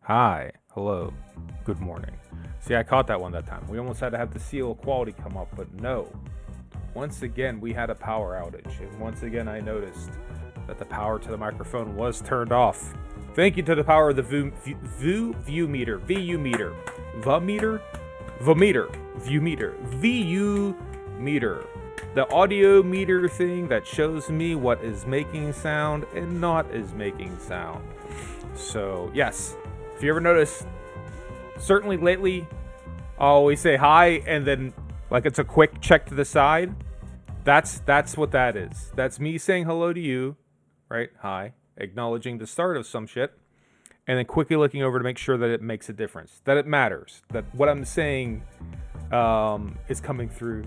Hi, hello, good morning. See, I caught that one that time. We almost had to have the seal of quality come up, but no. Once again, we had a power outage, and once again, I noticed that the power to the microphone was turned off. Thank you to the power of the VU meter, VU meter, VU meter, the audio meter thing that shows me what is making sound and not is making sound. So, yes, if you ever notice, certainly lately, I'll always say hi and then like it's a quick check to the side. That's what that is. That's me saying hello to you, right? Hi, acknowledging the start of some shit, and then quickly looking over to make sure that it makes a difference, that it matters, that what I'm saying is coming through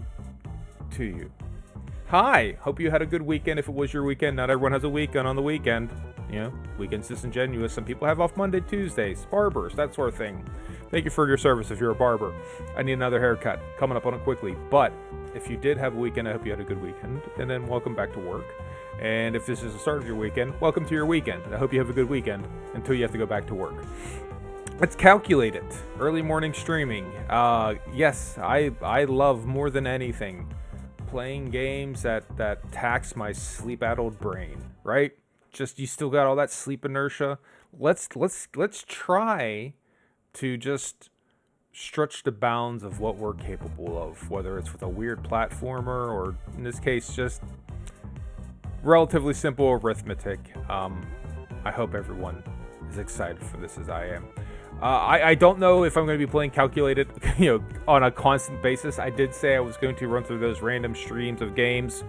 to you. Hi, hope you had a good weekend. If it was your weekend, not everyone has a weekend on the weekend. You know, weekend's disingenuous. Some people have off Monday, Tuesdays, barbers, that sort of thing. Thank you for your service if you're a barber. I need another haircut. Coming up on it quickly. But if you did have a weekend, I hope you had a good weekend. And then welcome back to work. And if this is the start of your weekend, welcome to your weekend. I hope you have a good weekend until you have to go back to work. Let's calculate it. Early morning streaming. Yes, I love more than anything playing games that tax my sleep-addled brain, right? Just you still got all that sleep inertia. Let's try to just stretch the bounds of what we're capable of, whether it's with a weird platformer or in this case just relatively simple arithmetic. I hope everyone is excited for this as I am. I don't know if I'm going to be playing calculated, on a constant basis. I did say I was going to run through those random streams of games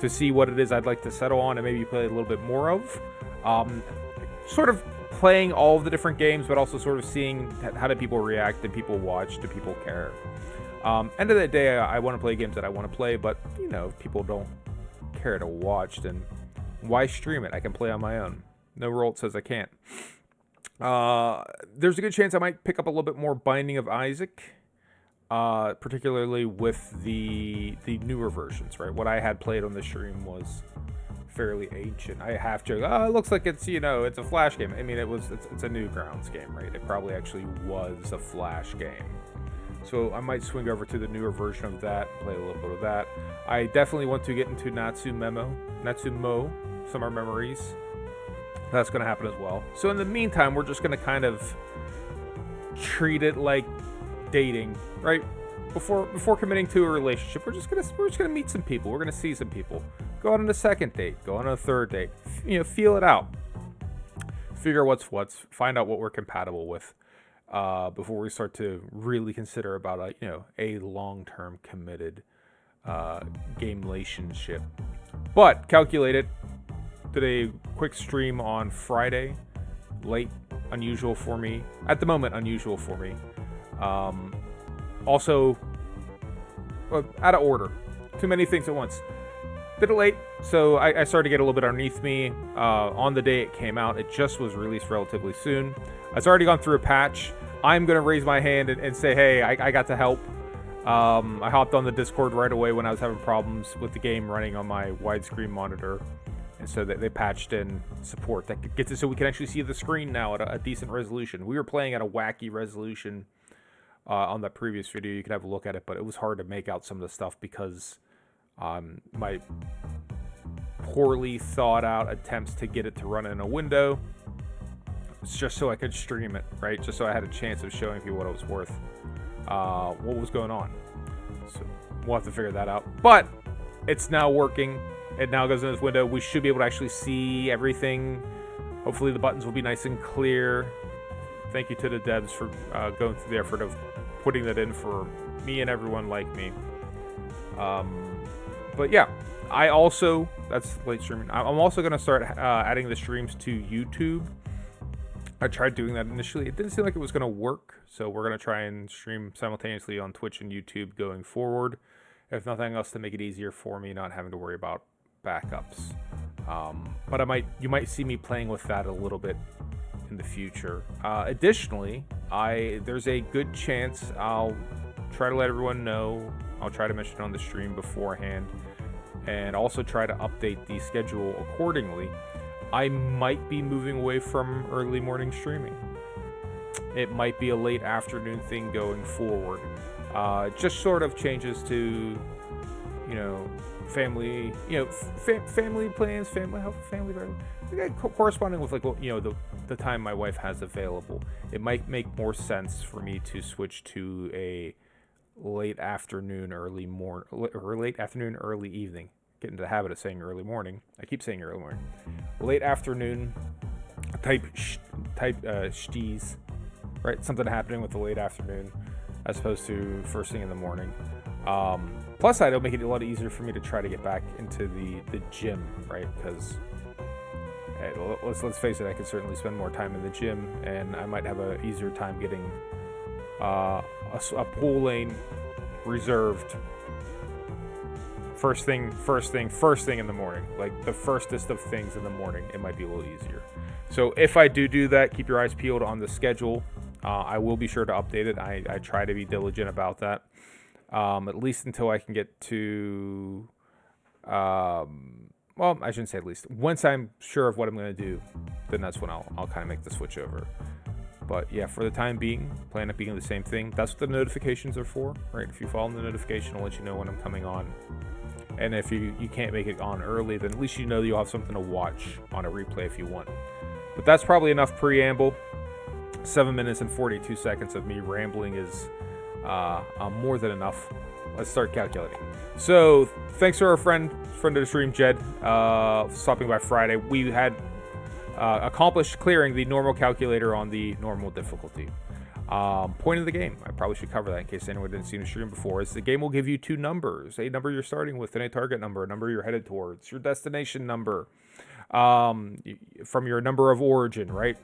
to see what it is I'd like to settle on and maybe play a little bit more of. Sort of playing all of the different games, but also sort of seeing how do people react, do people watch, do people care. End of the day, I want to play games that I want to play, but, if people don't care to watch, then why stream it? I can play on my own. No rule says I can't. There's a good chance I might pick up a little bit more Binding of Isaac, particularly with the newer versions, right? What I had played on the stream was fairly ancient. I half joke, it looks like it's a Flash game. I mean, it's a Newgrounds game, right? It probably actually was a Flash game. So I might swing over to the newer version of that, play a little bit of that. I definitely want to get into Natsumo, Summer Memories. That's going to happen as well. So in the meantime, we're just going to kind of treat it like dating, right? Before committing to a relationship, we're just gonna meet some people. We're gonna see some people. Go out on a second date. Go on a third date. Feel it out. Figure what's. Find out what we're compatible with before we start to really consider about a long-term committed game relationship. But calculate it. Did a quick stream on Friday, late, unusual for me. At the moment, unusual for me. Also, out of order. Too many things at once. Did it late, so I started to get a little bit underneath me. On the day it came out, it just was released relatively soon. It's already gone through a patch. I'm going to raise my hand and say, hey, I got to help. I hopped on the Discord right away when I was having problems with the game running on my widescreen monitor. And so they patched in support that gets it so we can actually see the screen now at a decent resolution. We were playing at a wacky resolution on that previous video. You can have a look at it, but it was hard to make out some of the stuff because my poorly thought out attempts to get it to run in a window. It's just so I could stream it, right? Just so I had a chance of showing people what it was worth, what was going on. So we'll have to figure that out. But it's now working. It now goes in this window. We should be able to actually see everything. Hopefully the buttons will be nice and clear. Thank you to the devs for going through the effort of putting that in for me and everyone like me. But yeah, that's late streaming. I'm also going to start adding the streams to YouTube. I tried doing that initially. It didn't seem like it was going to work. So we're going to try and stream simultaneously on Twitch and YouTube going forward. If nothing else, to make it easier for me, not having to worry about backups. But you might see me playing with that a little bit in the future. Additionally, there's a good chance I'll try to let everyone know. I'll try to mention it on the stream beforehand, and also try to update the schedule accordingly. I might be moving away from early morning streaming. It might be a late afternoon thing going forward. Just sort of changes to, you know, family, you know, family plans, family corresponding with, like, you know, the time my wife has available. It might make more sense for me to switch to a late afternoon, early evening. Get into the habit of saying early morning. I keep saying early morning. Late afternoon type steez, right? Something happening with the late afternoon as opposed to first thing in the morning. Plus, it'll make it a lot easier for me to try to get back into the gym, right? Because let's face it, I could certainly spend more time in the gym, and I might have a easier time getting a pool lane reserved first thing in the morning, like the firstest of things in the morning. It might be a little easier. So if I do that, keep your eyes peeled on the schedule. I will be sure to update it. I try to be diligent about that, at least until I can get to well, I shouldn't say at least. Once I'm sure of what I'm going to do, then that's when I'll kind of make the switch over. But yeah, for the time being, plan on being the same thing. That's what the notifications are for, right? If you follow the notification, it'll let you know when I'm coming on. And if you can't make it on early, then at least you know you'll have something to watch on a replay if you want. But that's probably enough preamble. 7 minutes and 42 seconds of me rambling is more than enough. Let's start calculating. So thanks to our friend of the stream, Jed, stopping by Friday. We had accomplished clearing the normal calculator on the normal difficulty. Point of the game, I probably should cover that in case anyone didn't see the stream before, is the game will give you two numbers: a number you're starting with and a target number, a number you're headed towards, your destination number, from your number of origin, right?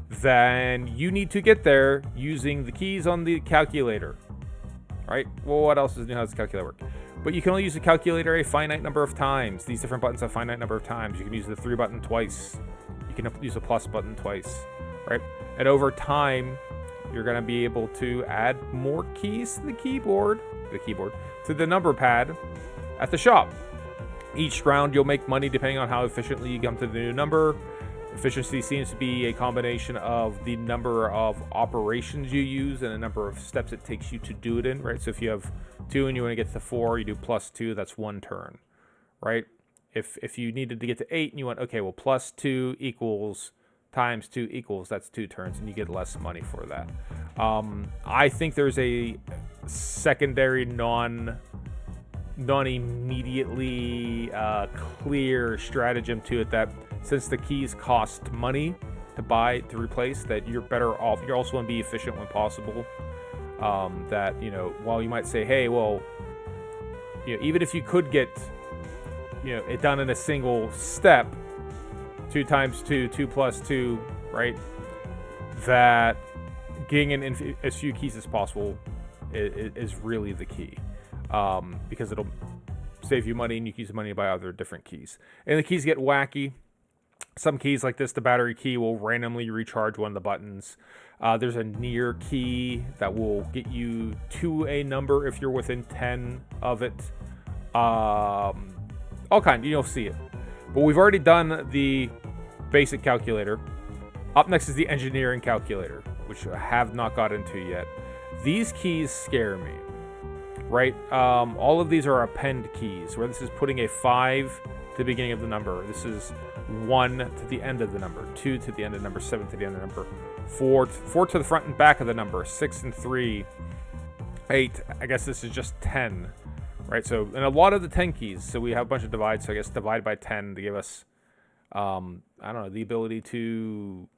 Then you need to get there using the keys on the calculator, right? Well, what else is new? How does the calculator work? But you can only use the calculator a finite number of times. These different buttons have a finite number of times. You can use the 3 button twice. You can use the plus button twice, right? And over time, you're going to be able to add more keys to the keyboard, to the number pad at the shop. Each round, you'll make money depending on how efficiently you come to the new number. Efficiency seems to be a combination of the number of operations you use and the number of steps it takes you to do it in, right? So if you have 2 and you want to get to 4, you do plus 2, that's 1 turn, right? If you needed to get to 8 and you went, okay, well, plus 2 equals times 2 equals, that's 2 turns, and you get less money for that. I think there's a secondary non-immediately clear stratagem to it, that since the keys cost money to replace, that you're better off. You're also going to be efficient when possible. That, you know, while you might say, hey, well, you know, even if you could get, you know, it done in a single step, 2 times 2, 2 plus 2, right? That getting in as few keys as possible is really the key, because it'll save you money and you can use the money to buy other different keys. And the keys get wacky. Some keys like this, the battery key, will randomly recharge one of the buttons. There's a near key that will get you to a number if you're within 10 of it. All kind, you'll see it. But we've already done the basic calculator. Up next is the engineering calculator, which I have not got into yet. These keys scare me, right? All of these are append keys, where this is putting a 5 to the beginning of the number. This is 1 to the end of the number, 2 to the end of the number, 7 to the end of the number, 4 to the front and back of the number, 6 and 3, 8. I guess this is just 10, right? So, and a lot of the 10 keys, so we have a bunch of divides, so I guess divide by 10 to give us, I don't know, the ability to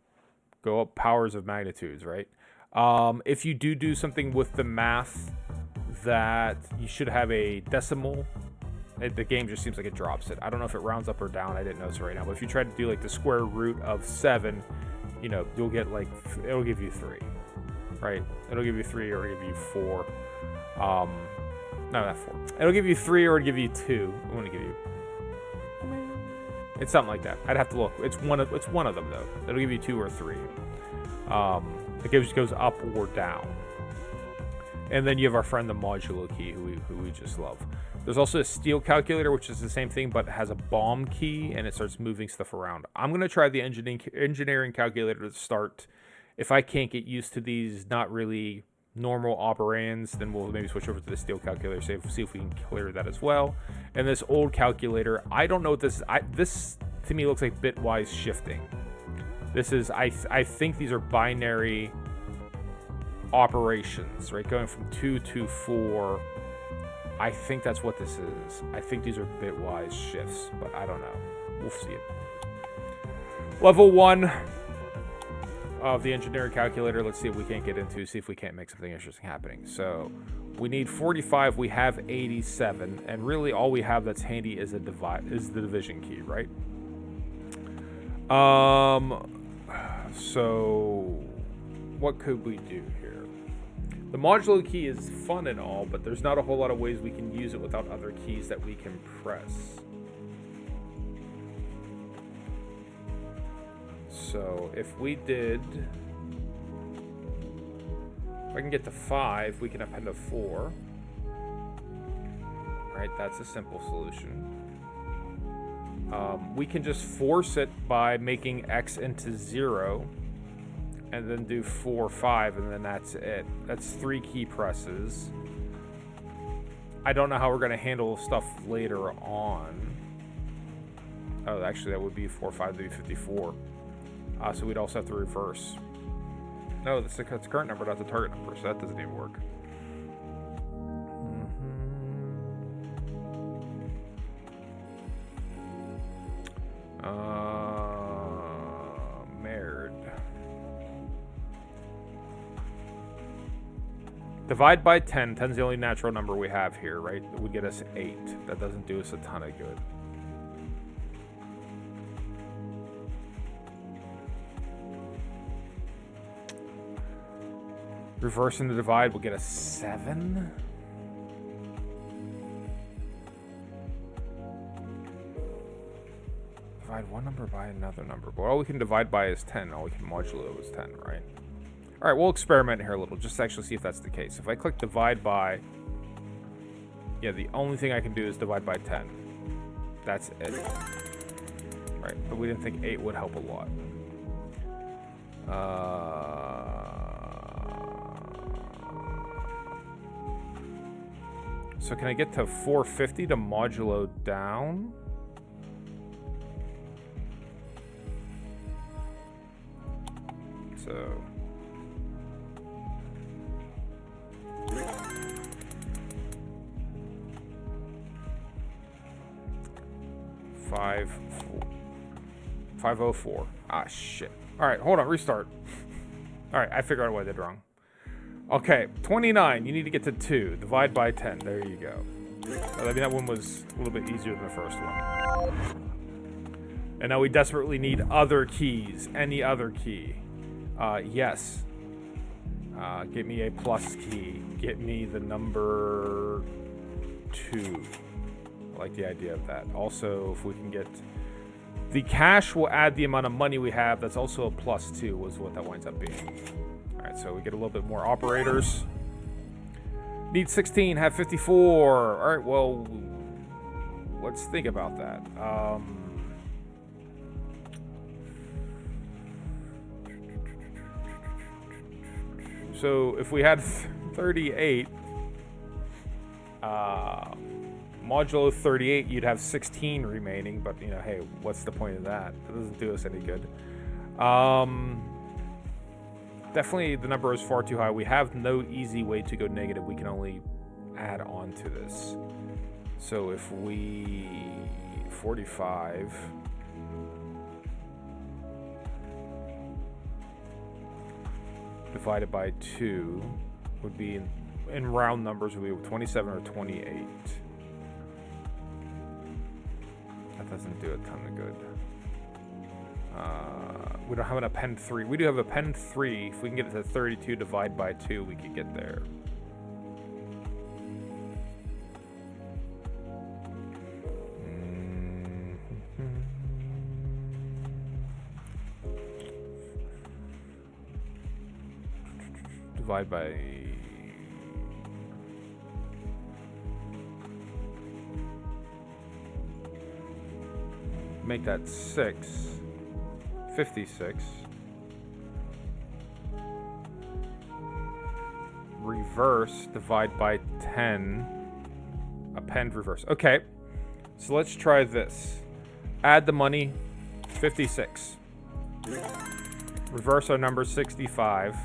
go up powers of magnitudes, right? If you do something with the math, that you should have a decimal, the game just seems like it drops it. I don't know if it rounds up or down. I didn't notice right now. But if you try to do like the square root of 7, you know, you'll get like, it'll give you 3, right? It'll give you 3 or it'll give you 4. No, not 4. It'll give you 3 or it'll give you 2. I want to give you. It's something like that. I'd have to look. It's one of them though. It'll give you 2 or 3. It just goes up or down. And then you have our friend the modulo key, who we just love. There's also a steel calculator, which is the same thing, but has a bomb key, and it starts moving stuff around. I'm going to try the engineering calculator to start If I can't get used to these not really normal operands, then we'll maybe switch over to the steel calculator, see if we can clear that as well. And this old calculator, I don't know what this is. This to me looks like bitwise shifting. This is, I think these are binary operations, right? Going from 2 to 4. I think that's what this is. I think these are bitwise shifts, but I don't know. We'll see it. Level 1 of the engineering calculator. Let's see if we can't get into, see if we can't make something interesting happening. So we need 45. We have 87, and really all we have that's handy is the division key, right? So what could we do here? The modulo key is fun and all, but there's not a whole lot of ways we can use it without other keys that we can press. So if we did, if I can get to 5, we can append a 4. Right, that's a simple solution. We can just force it by making x into 0, and then do 4, 5, and then that's it. That's 3 key presses. I don't know how we're going to handle stuff later on. Oh, actually, that would be 4, 5, that'd be 54. So we'd also have to reverse. No, that's the current number, not the target number, so that doesn't even work. Merd. Divide by 10. 10's the only natural number we have here, right? That would get us 8. That doesn't do us a ton of good. Reversing the divide will get us 7. Divide one number by another number. Well, all we can divide by is 10. All we can modulo is 10, right? All right, we'll experiment here a little, just to actually see if that's the case. If I click divide by, yeah, the only thing I can do is divide by 10. That's it. Right, but we didn't think 8 would help a lot. So can I get to 450 to modulo down? So... 504. Ah, shit. Alright, hold on, restart. Alright, I figured out what I did wrong. Okay, 29. You need to get to 2. Divide by 10. There you go. I mean, that one was a little bit easier than the first one. And now we desperately need other keys. Any other key. Yes. Get me a plus key. Get me the number 2. I like the idea of that. Also, if we can get... The cash will add the amount of money we have. That's also a plus 2, was what that winds up being. Alright, so we get a little bit more operators. Need 16, have 54. Alright, well, let's think about that. So if we had 38, modulo 38, you'd have 16 remaining, but, you know, hey, what's the point of that? It doesn't do us any good. Definitely the number is far too high. We have no easy way to go negative. We can only add on to this. So if we... 45... divided by 2 would be, in round numbers, would be 27 or 28. That doesn't do a ton of good. We don't have an append 3. We do have append 3. If we can get it to 32, divide by 2, we could get there. Divide by... Make that 6. 56. reverse, divide by 10, append, reverse. Okay, so let's try this. Add the money, 56. Reverse our number, 65.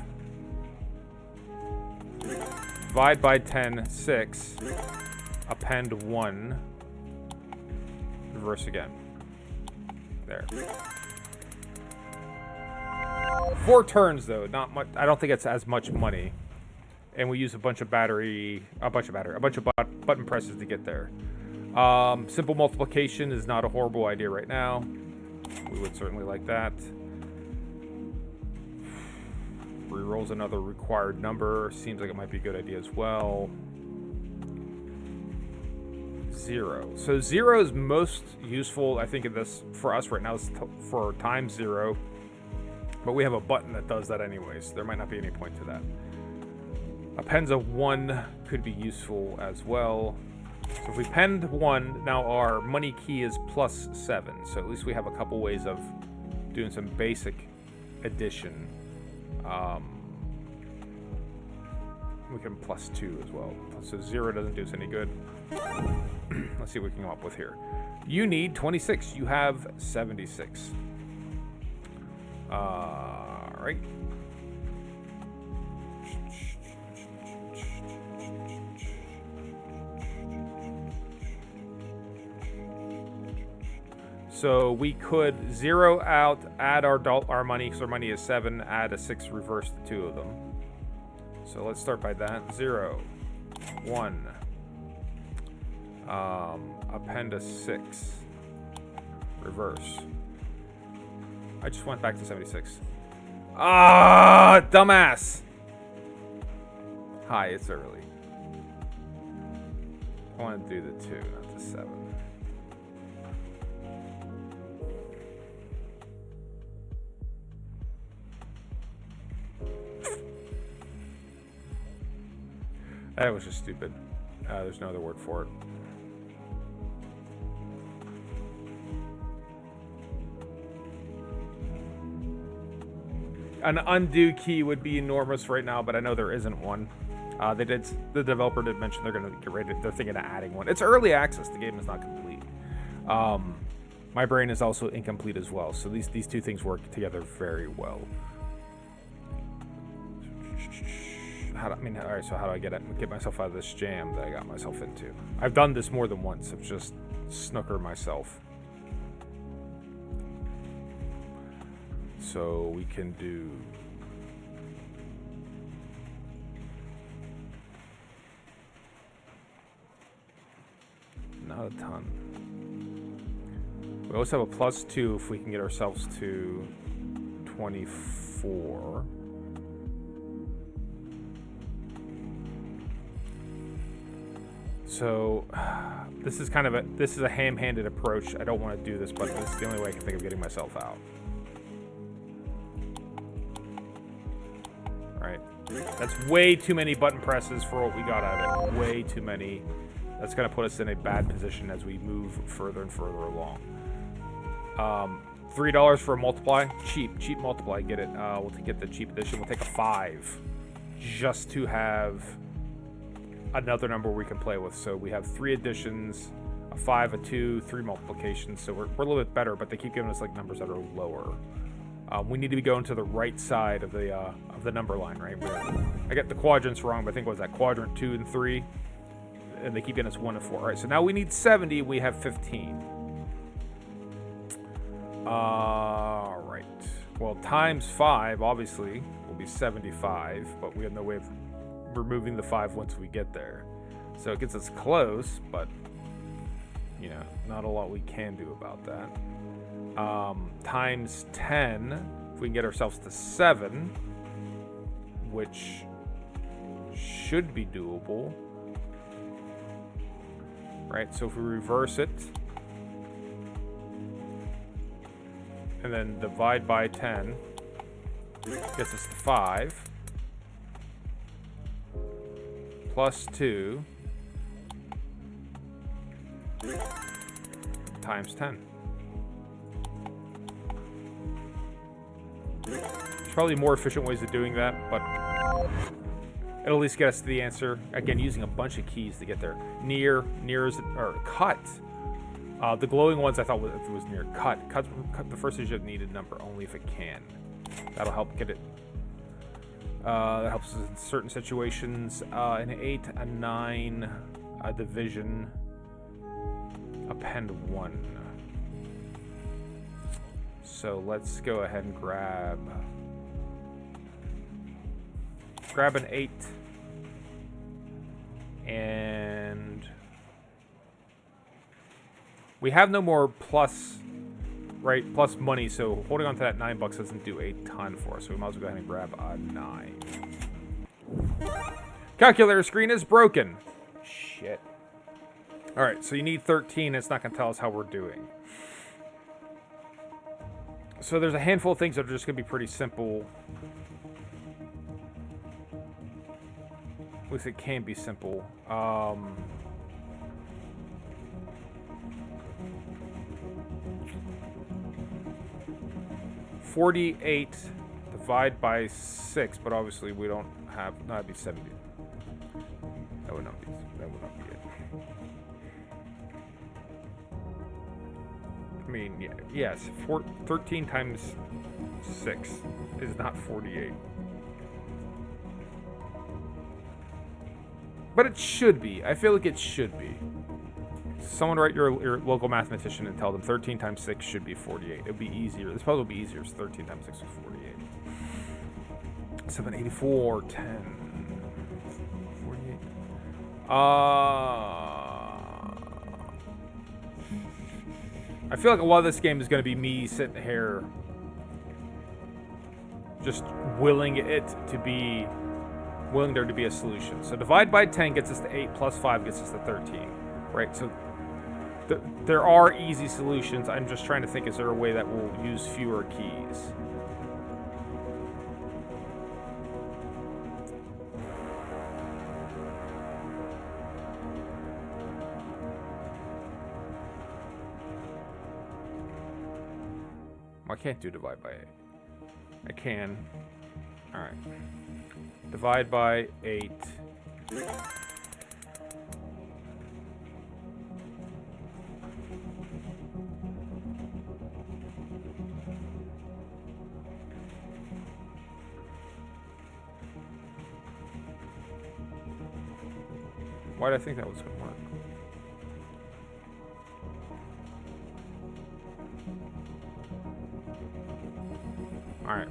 Divide by 10, 6. Append 1. Reverse again. There. 4 turns though, not much. I don't think it's as much money. And we use a bunch of button presses to get there. Simple multiplication is not a horrible idea right now. We would certainly like that. Rerolls another required number. Seems like it might be a good idea as well. 0. So 0 is most useful, I think, in this for us right now is for times 0. But we have a button that does that anyways. So there might not be any point to that. Appends of 1 could be useful as well. So if we penned 1, now our money key is +7. So at least we have a couple ways of doing some basic addition. We can +2 as well. So 0 doesn't do us any good. Let's see what we can come up with here. You need 26. You have 76. Right. So we could 0 out, add our money, because our money is 7, add a 6, reverse the 2 of them. So let's start by that. 0, 1, append a 6, reverse. I just went back to 76. Ah, dumbass! Hi, it's early. I want to do the 2, not the 7. That was just stupid. There's no other word for it. An undo key would be enormous right now, but I know there isn't one. The developer did mention they're going to get ready. They're thinking of adding one. It's early access. The game is not complete. My brain is also incomplete as well. So these two things work together very well. All right, so how do I get myself out of this jam that I got myself into? I've done this more than once. I've just snookered myself. So we can do... Not a ton. We also have a +2 if we can get ourselves to 24. So this is kind of a ham-handed approach. I don't want to do this, but this is the only way I can think of getting myself out. Right. That's way too many button presses for what we got out of it. Way too many. That's going to put us in a bad position as we move further and further along. $3 for a multiply. Cheap multiply. Get it. We'll get the cheap edition. We'll take a 5 just to have another number we can play with. So we have 3 additions, a 5, a 2, 3 multiplications. So we're a little bit better, but they keep giving us like numbers that are lower. We need to be going to the right side of the number line, right? I get the quadrants wrong, but I think what was that quadrant 2 and 3, and they keep getting us 1 and 4. All right, so now we need 70. We have 15. All right. Well, times 5 obviously will be 75, but we have no way of removing the 5 once we get there. So it gets us close, but you know, not a lot we can do about that. Times 10, if we can get ourselves to 7, which should be doable, right? So if we reverse it and then divide by 10, gets us to 5. +2 times 10. There's probably more efficient ways of doing that, but It'll at least get us to the answer. Again, using a bunch of keys to get there. Near is, or cut. The glowing ones I thought was near. Cut the first digit of needed number only if it can. That'll help get it. That helps us in certain situations. An 8, a 9, a division, append 1. So let's go ahead and grab an 8 and we have no more plus money, so holding on to that $9 doesn't do a ton for us, so we might as well go ahead and grab a 9. Calculator screen is broken. Shit. Alright, so you need 13. It's not going to tell us how we're doing. So there's a handful of things that are just going to be pretty simple. At least it can be simple. 48 divide by 6, but obviously we don't have. No, that'd be 70. That would not be it. I mean, yeah, yes. 13 times 6 is not 48. But it should be. I feel like it should be. Someone write your local mathematician and tell them 13 times 6 should be 48. It would be easier. This puzzle would be easier. So 13 times 6 is 48. 784, 10, 48. I feel like a lot of this game is going to be me sitting here just willing there to be a solution. So divide by 10 gets us to 8, plus 5 gets us to 13, right? So there are easy solutions. I'm just trying to think, is there a way that will use fewer keys? I can't do divide by 8. I can. Alright. Divide by 8. Why did I think that was going to work? All right.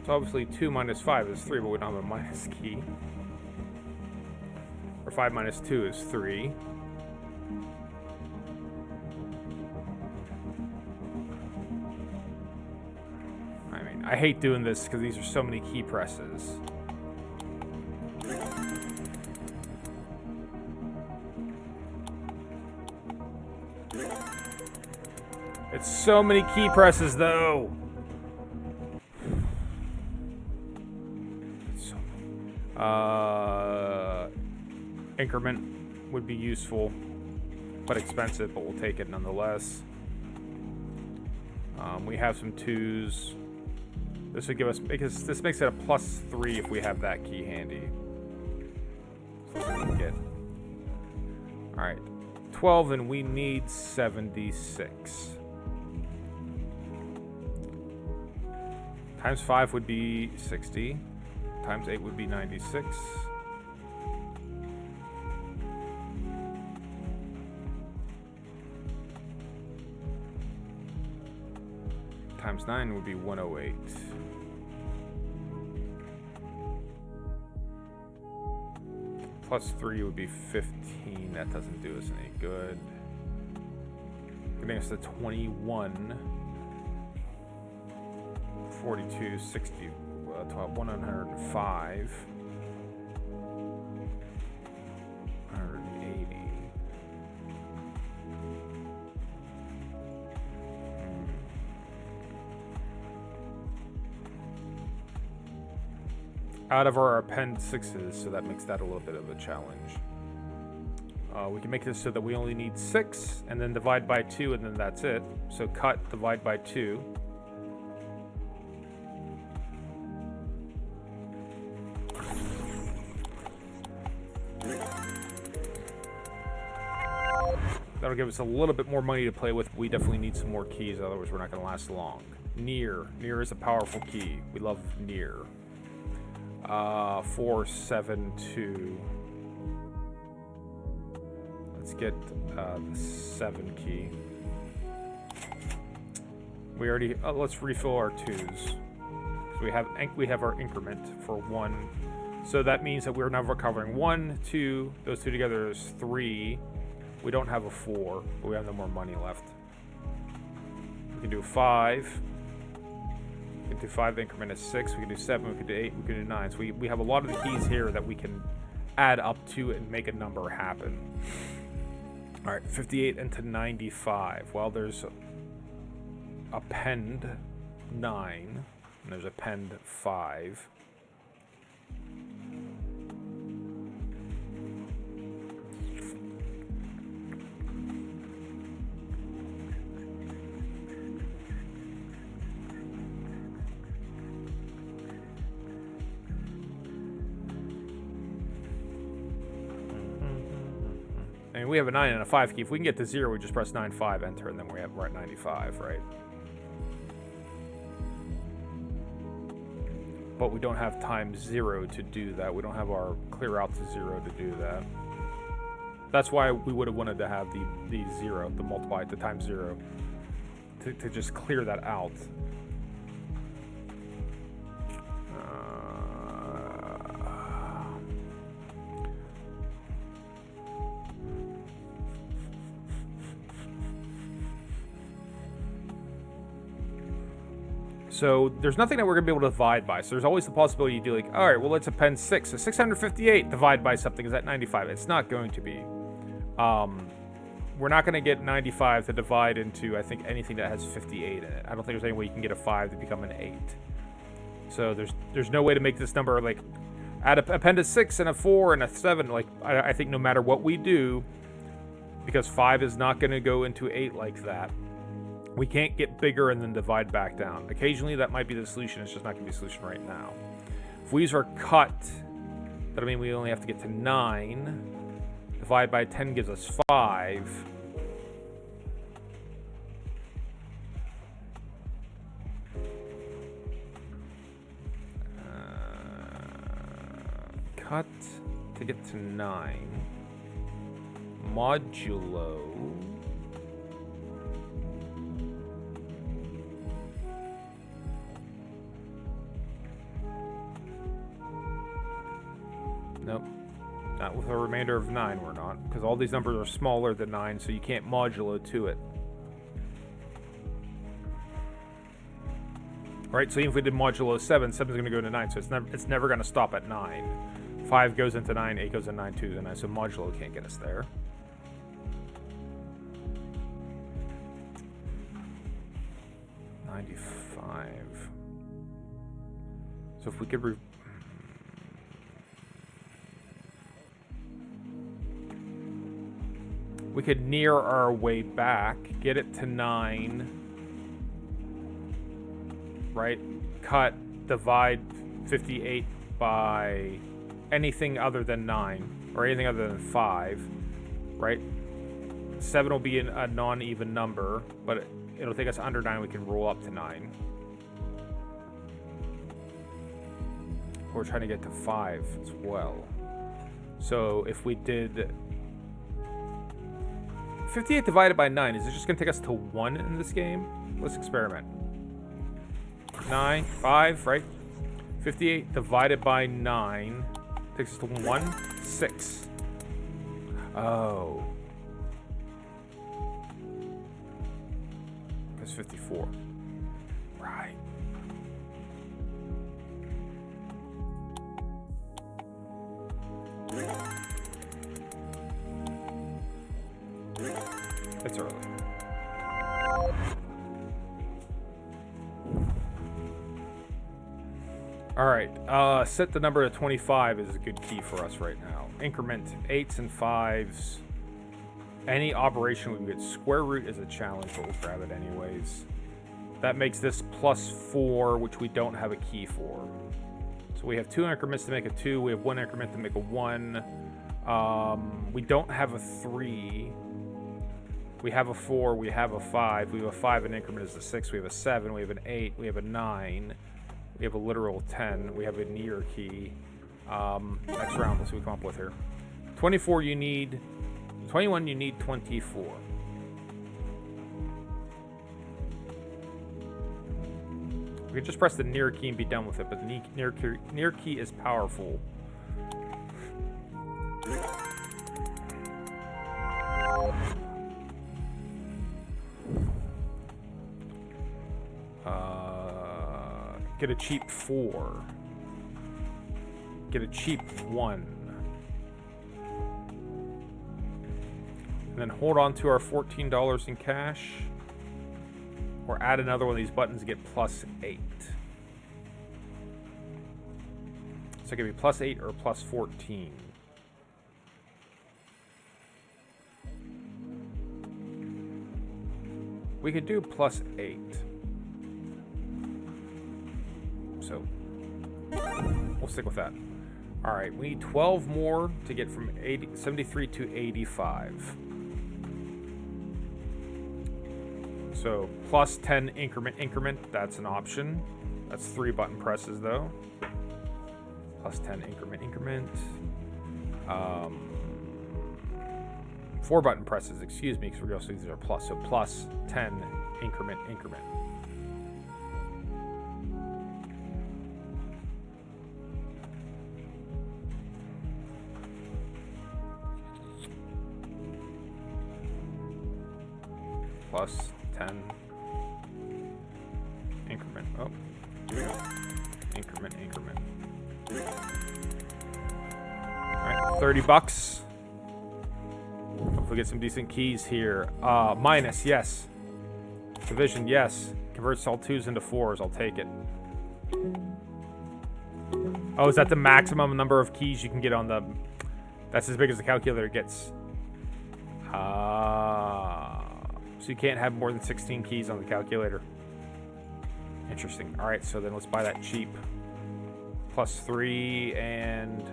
So obviously 2 minus 5 is 3, but we don't have a minus key. Or 5 minus 2 is 3. I mean, I hate doing this because these are so many key presses. It's so many key presses, though. Increment would be useful, but expensive, but we'll take it nonetheless. We have some 2s. This would give us, because this makes it a +3 if we have that key handy. So we can get. All right, 12, and we need 76. Times 5 would be 60. Times 8 would be 96. Times 9 would be 108. Plus 3 would be 15. That doesn't do us any good. Getting us to 21. 42, 60, 12, 105. 180. out of our append 6s, so that makes that a little bit of a challenge. We can make this so that we only need 6, and then divide by 2, and then that's it. So cut, divide by 2. That'll give us a little bit more money to play with. We definitely need some more keys, otherwise we're not going to last long. Near. Near is a powerful key. We love near. 4, 7, 2. Let's get the 7 key. We already. Let's refill our 2s. So we have our increment for 1. So that means that we're now recovering 1, 2. Those 2 together is 3. We don't have a 4, but we have no more money left. We can do 5. We can do 5. The increment is 6. We can do 7. We can do 8. We can do 9. So we have a lot of the keys here that we can add up to and make a number happen. All right, 58 into 95. Well, there's append 9, and there's append 5. I mean, we have a 9 and a 5 key. If we can get to 0, we just press 9, 5, enter, and then we're at 95, right? But we don't have times 0 to do that. We don't have our clear out to 0 to do that. That's why we would have wanted to have the 0, the multiply, the times 0, to just clear that out. So there's nothing that we're going to be able to divide by. So there's always the possibility you do like, all right, well, let's append 6. So 658 divide by something is at 95. It's not going to be. We're not going to get 95 to divide into, I think, anything that has 58 in it. I don't think there's any way you can get a 5 to become an 8. So there's no way to make this number, like, add append a 6 and a 4 and a 7. Like, I think no matter what we do, because 5 is not going to go into 8 like that, we can't get bigger and then divide back down. Occasionally, that might be the solution. It's just not going to be the solution right now. If we use our cut, that'll mean we only have to get to 9. Divide by 10 gives us 5. Cut to get to 9. Modulo. Nope. Not with a remainder of 9, we're not. Because all these numbers are smaller than 9, so you can't modulo to it. Right, so even if we did modulo 7, 7 is going to go into 9, so it's never going to stop at 9. 5 goes into 9, 8 goes into 9, 2 to 9, so modulo can't get us there. So if we could we could near our way back, get it to 9, right? Cut, divide 58 by anything other than 9, or anything other than 5, right? 7 will be a non-even number, but it'll take us under 9. We can roll up to 9. We're trying to get to 5 as well. So if we did 58 divided by 9, is it just going to take us to 1 in this game? Let's experiment. 9, 5, right? 58 divided by 9 takes us to 1, 6. Oh. That's 54. Right. It's early. All right, set the number to 25 is a good key for us right now. Increment 8s and 5s. Any operation we get square root is a challenge, but we'll grab it anyways. That makes this +4, which we don't have a key for. So we have 2 increments to make a 2. We have 1 increment to make a 1. We don't have a 3. We have a 4. We have a 5. We have a 5. An increment is a 6. We have a 7. We have an 8. We have a 9. We have a literal 10. We have a near key. Next round, let's see what we come up with here. 24 you need. 21 you need 24. We could just press the near key and be done with it, but the near key is powerful. Get a cheap 4. Get a cheap 1. And then hold on to our $14 in cash. Or add another one of these buttons to get +8. So it could be +8 or +14. We could do +8. So we'll stick with that. All right, we need 12 more to get from 73 to 85. So +10 increment, that's an option. That's 3 button presses though. +10 increment. 4 button presses, excuse me, because we're also these are plus. So +10 increment. +10 increment. Oh, here we go. Increment. Alright, $30. Hopefully get some decent keys here. Minus, yes. Division, yes. Converts all 2s into 4s. I'll take it. Oh, is that the maximum number of keys you can get on the... That's as big as the calculator gets. So you can't have more than 16 keys on the calculator. Interesting. All right, so then let's buy that cheap. +3 and...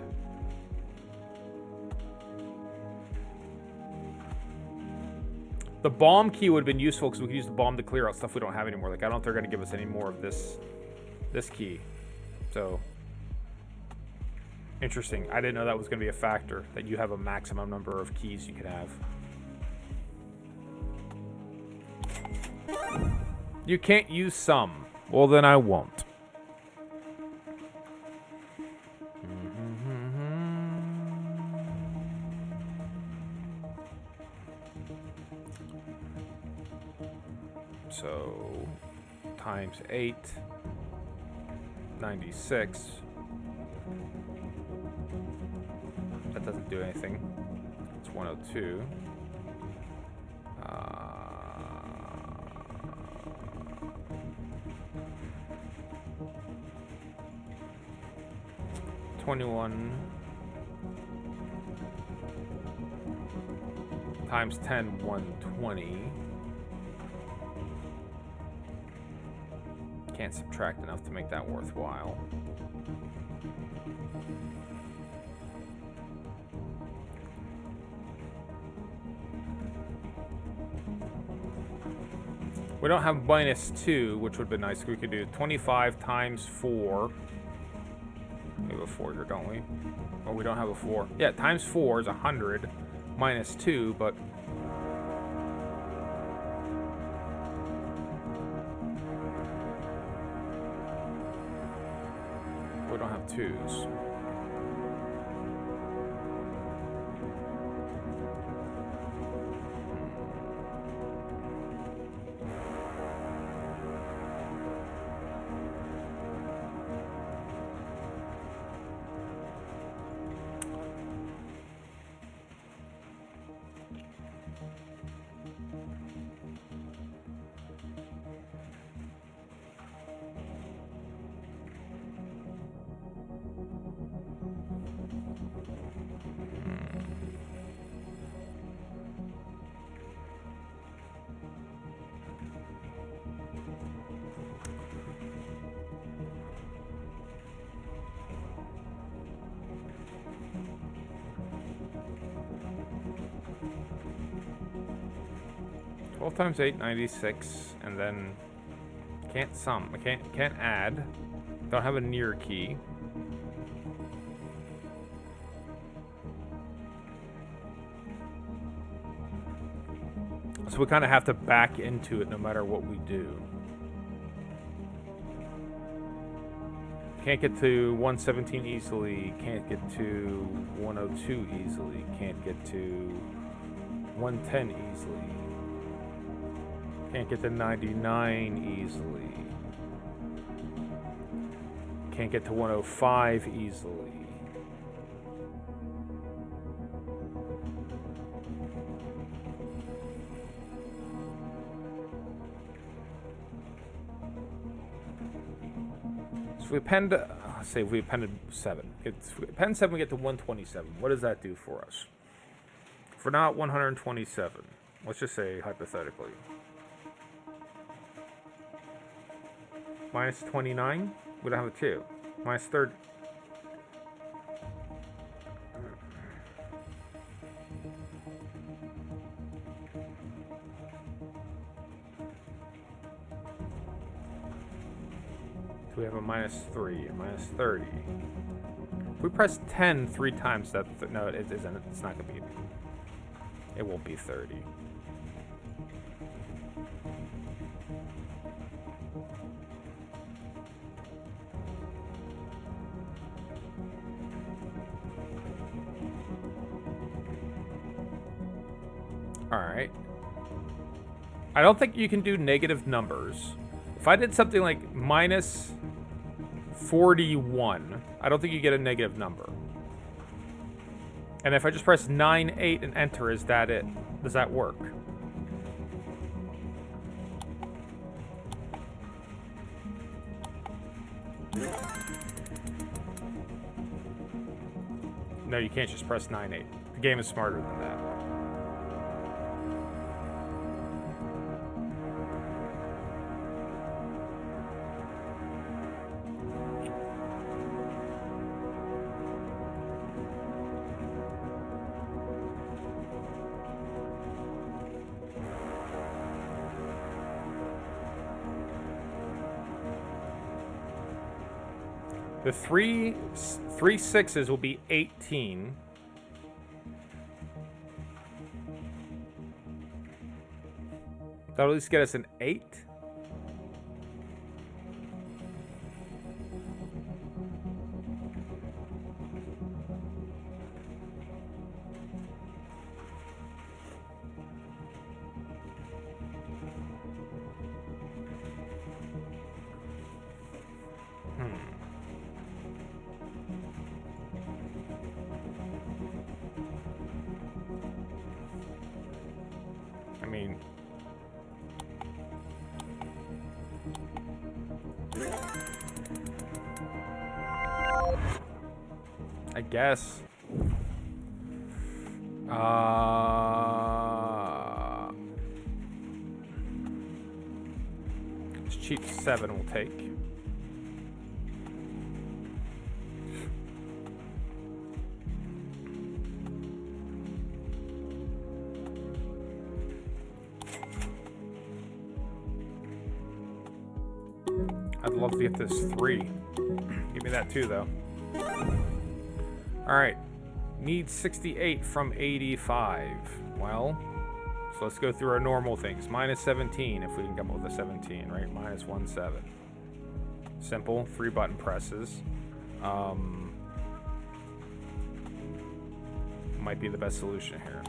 The bomb key would have been useful because we could use the bomb to clear out stuff we don't have anymore. Like, I don't know if they're going to give us any more of this key. So, interesting. I didn't know that was going to be a factor, that you have a maximum number of keys you could have. You can't use some. Well, then I won't. So, times 8, 96. That doesn't do anything. It's 102. 21 times 10, 120. Can't subtract enough to make that worthwhile. We don't have -2, which would have been nice. We could do 25 times 4. We have a 4 here, don't we? Oh, we don't have a 4. Yeah, times 4 is 100. -2, but... we don't have 2s. 12 times 8, 96, and then can't sum. I can't add. Don't have a near key. So we kind of have to back into it no matter what we do. Can't get to 117 easily. Can't get to 102 easily. Can't get to 110 easily. Can't get to 99 easily. Can't get to 105 easily. So we append, say we appended 7. If we append 7, we get to 127. What does that do for us? For not 127, let's just say hypothetically. Minus 29, we don't have a 2. Minus 30. We have a minus 3, a minus 30. If we press 10 3 times, no, it isn't. It's not going to be. It won't be 30. All right. I don't think you can do negative numbers. If I did something like minus 41, I don't think you get a negative number. And if I just press 9, 8, and enter, is that it? Does that work? No, you can't just press 9, 8. The game is smarter than that. The three sixes will be 18. That'll at least get us an 8. I mean, I guess. This cheap 7 will take. I'd love to get this 3. Give me that too, though. Alright. Need 68 from 85. Well, so let's go through our normal things. Minus 17, if we can come up with a 17, right? Minus 17. Simple. 3 button presses. Might be the best solution here.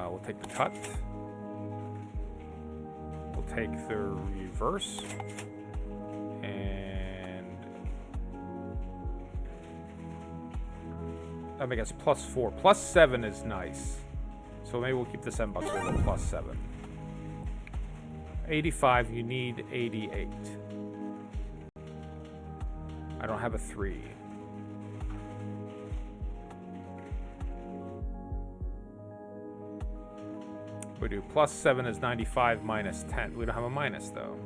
We'll take the cut. We'll take the reverse. And that makes us plus 4. Plus 7 is nice. So maybe we'll keep the $7 with a plus 7. 85, you need 88. I don't have a 3. We do plus 7 is 95 minus 10. We don't have a minus, though.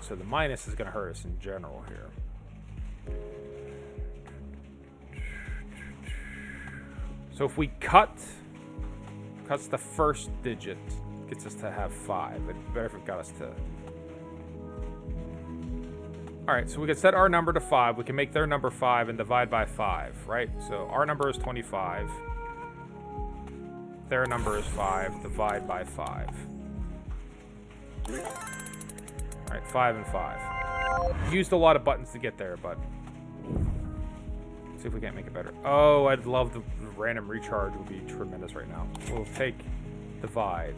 So the minus is going to hurt us in general here. So if we cuts the first digit, gets us to have 5. It'd be better if it got us to... Alright, so we can set our number to 5. We can make their number 5 and divide by 5, right? So our number is 25. Their number is 5. Divide by 5. Alright, 5 and 5. Used a lot of buttons to get there, but... see if we can't make it better. Oh, I'd love the random recharge would be tremendous right now. We'll take divide.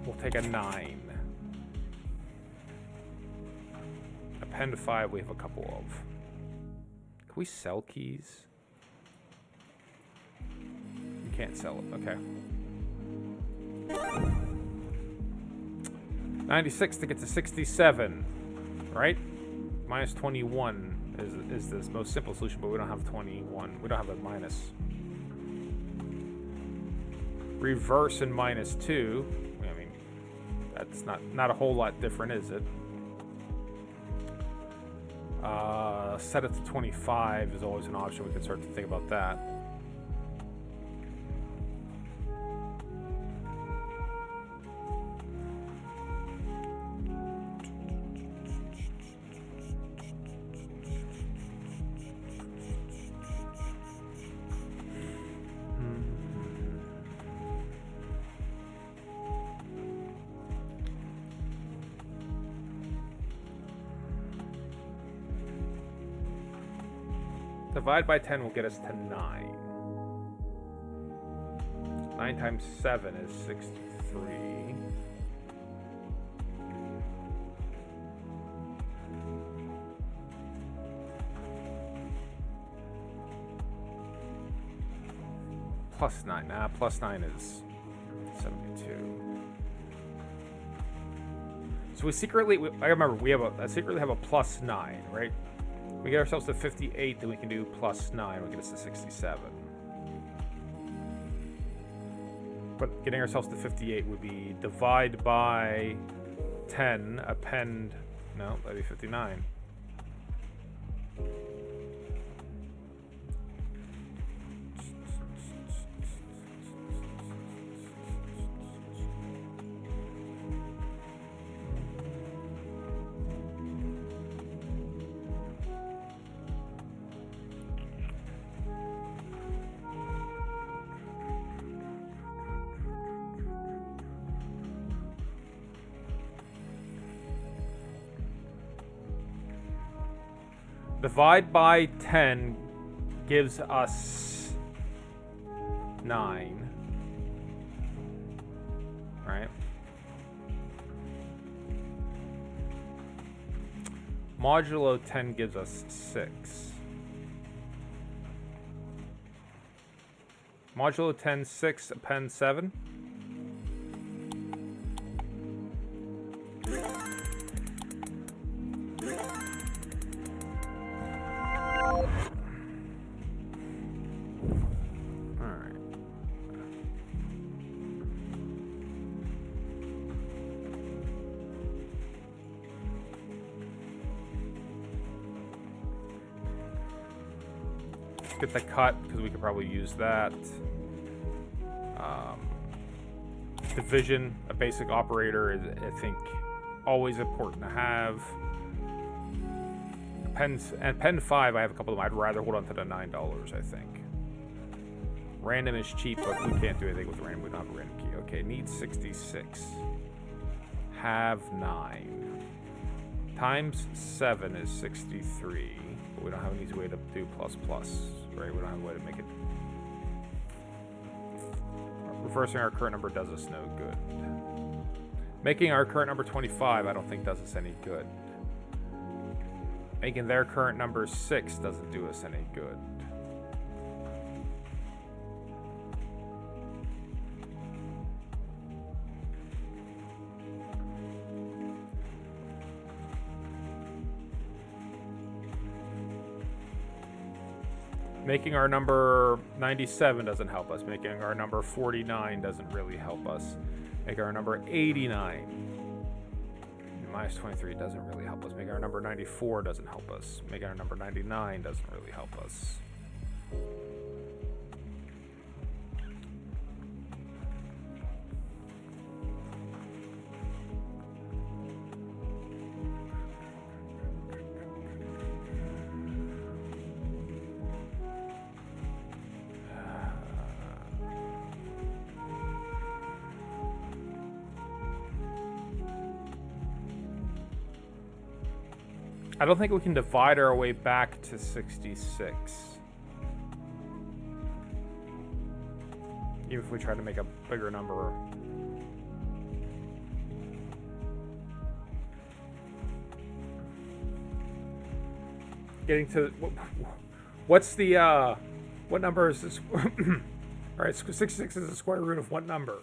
We'll take a 9. Append 5 we have a couple of. Can we sell keys? You can't sell it, okay. 96 to get to 67, right? Minus 21 is the most simple solution, but we don't have 21. We don't have a minus. Reverse and minus 2. I mean, that's not a whole lot different, is it? Set it to 25 is always an option. We can start to think about that. Divide by 10 will get us to 9. 9 times 7 is 63. Plus 9. Nah, plus 9 is 72. So we secretly... I remember, we have I secretly have a plus 9, right? We get ourselves to 58, then we can do plus 9, will get us to 67. But getting ourselves to 58 would be divide by 10, append... no, that'd be 59. Divide by 10 gives us 9. Right? Modulo 10 gives us 6. Modulo 10, 6, append 7. Get the cut because we could probably use that. Division, a basic operator, is I think always important to have. Pen 5, I have a couple of them. I'd rather hold on to the $9, I think. Random is cheap, but we can't do anything with random. We don't have a random key. Okay, need 66. Have 9. Times 7 is 63. But we don't have an easy way to do plus plus, right? We don't have a way to make it. Reversing our current number does us no good. Making our current number 25, I don't think does us any good. Making their current number 6 doesn't do us any good. Making our number 97 doesn't help us. Making our number 49 doesn't really help us. Make our number 89. Minus 23 doesn't really help us. Make our number 94 doesn't help us. Make our number 99 doesn't really help us. I don't think we can divide our way back to 66. Even if we try to make a bigger number. Getting to... What's the... what number is this? Alright, 66 is the square root of what number?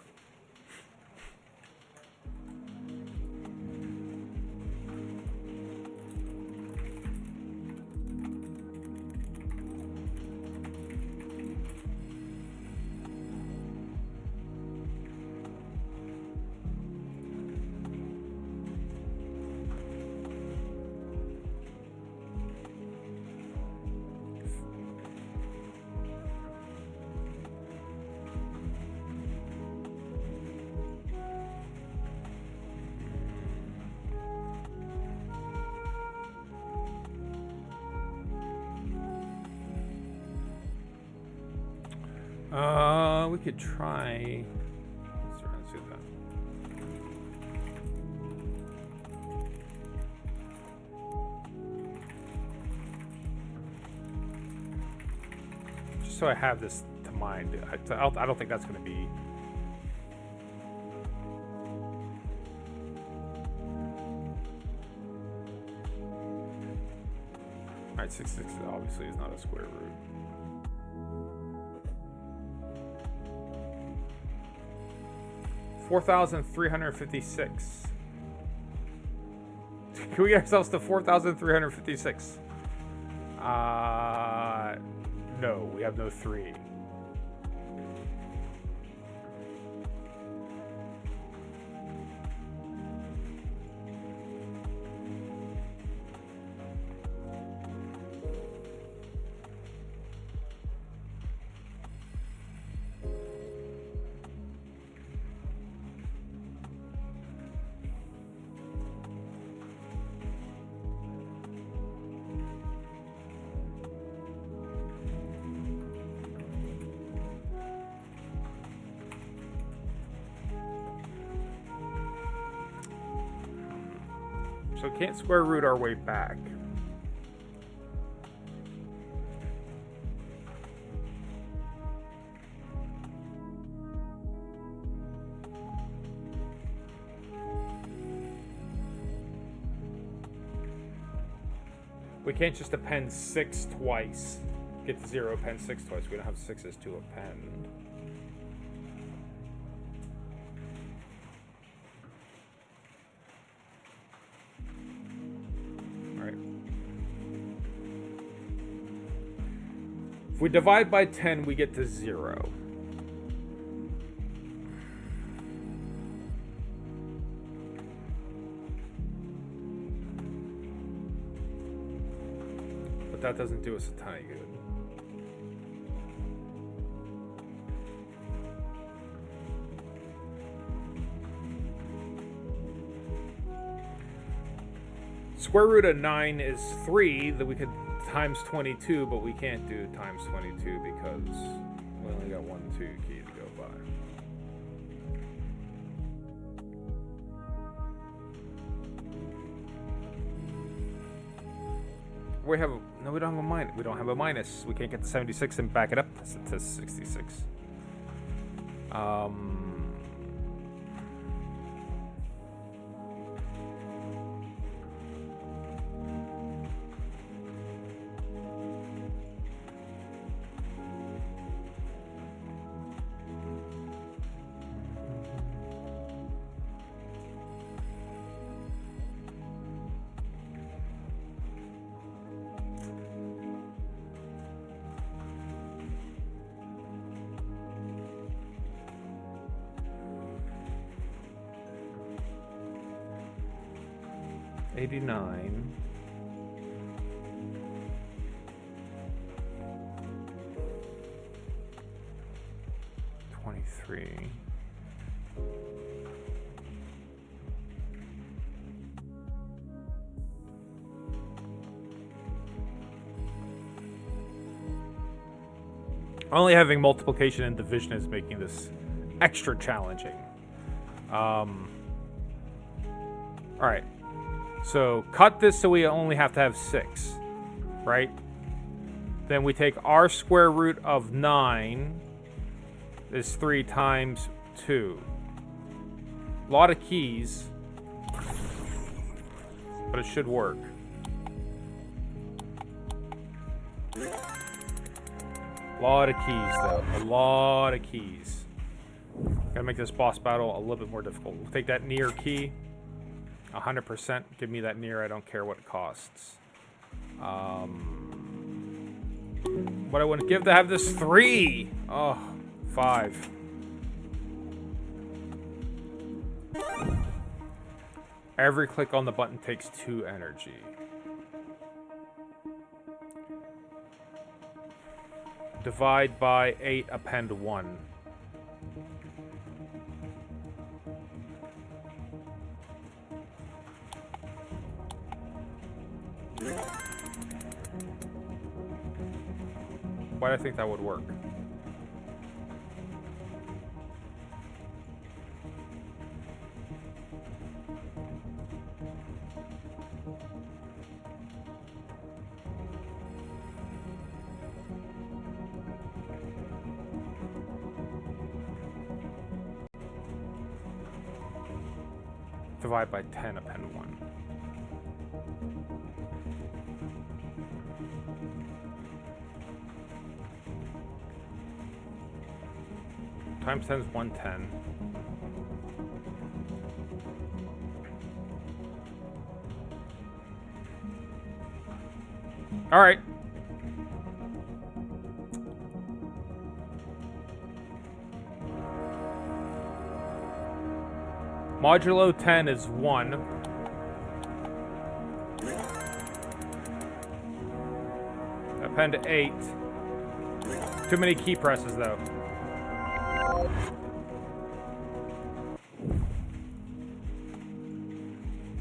We could try. Let's do that. Just so I have this to mind. I don't think that's going to be. All right, 66 obviously is not a square root. 4,356. Can we get ourselves to 4,356? No, we have no 3. So we can't square root our way back. We can't just append 6 twice. Get to 0, append 6 twice. We don't have 6s to append. If we divide by 10, we get to 0. But that doesn't do us a ton of good. Square root of 9 is 3 that we could times 22, but we can't do times 22 because we only got 1, 2 key to go by. We have no, we don't have a minus. We don't have a minus. We can't get to 76 and back it up to 66. 89. $23. Only having multiplication and division is making this extra challenging. All right. So cut this so we only have to have 6, right? Then we take our square root of 9 is 3 times 2. A lot of keys, but it should work. A lot of keys, though. A lot of keys. Gotta make this boss battle a little bit more difficult. We'll take that near key. 100%. Give me that near. I don't care what it costs. What I wouldn't give to have this 3. Oh, 5. Every click on the button takes 2 energy. Divide by 8, append 1. Why do I think that would work? Divide by 10, append 1. Times 10 is 110. All right. Modulo 10 is 1. Append 8. Too many key presses, though.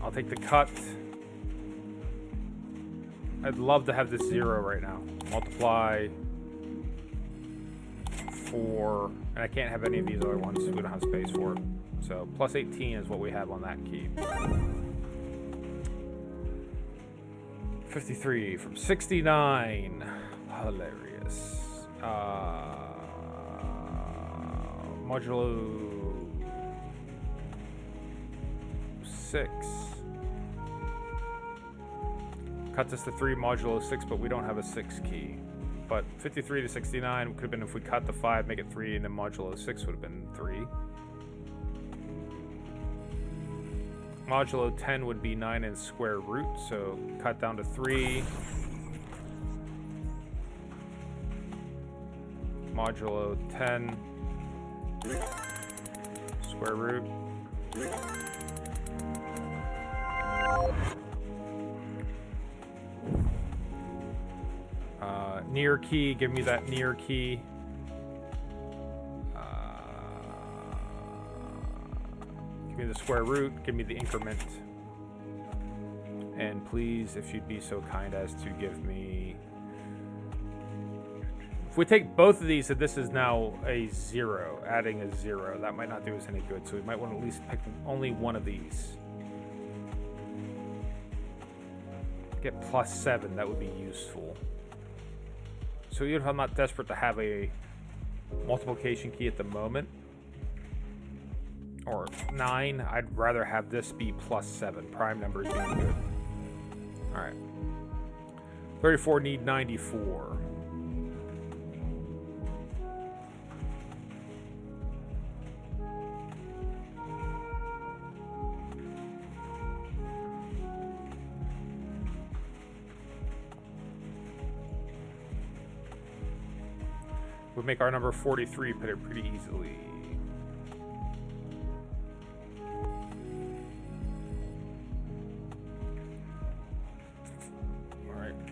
I'll take the cut. I'd love to have this 0 right now. Multiply 4. And I can't have any of these other ones. We don't have space for it. So plus 18 is what we have on that key. 53 from 69. Hilarious. Modulo 6. Cuts us to 3 modulo 6, but we don't have a 6 key. But 53 to 69 could have been if we cut the 5, make it 3, and then modulo 6 would have been 3. Modulo 10 would be 9 in square root, so cut down to 3. Modulo 10 square root. Near key, give me that near key. Give me the square root, give me the increment. And please, if you'd be so kind as to give me... If we take both of these, that this is now a 0, adding a 0, that might not do us any good, so we might want to at least pick only one of these. Get plus 7, that would be useful. So even if I'm not desperate to have a multiplication key at the moment, or 9, I'd rather have this be plus 7. Prime numbers being good. Alright. 34 need 94. Would make our number 43 put it pretty easily.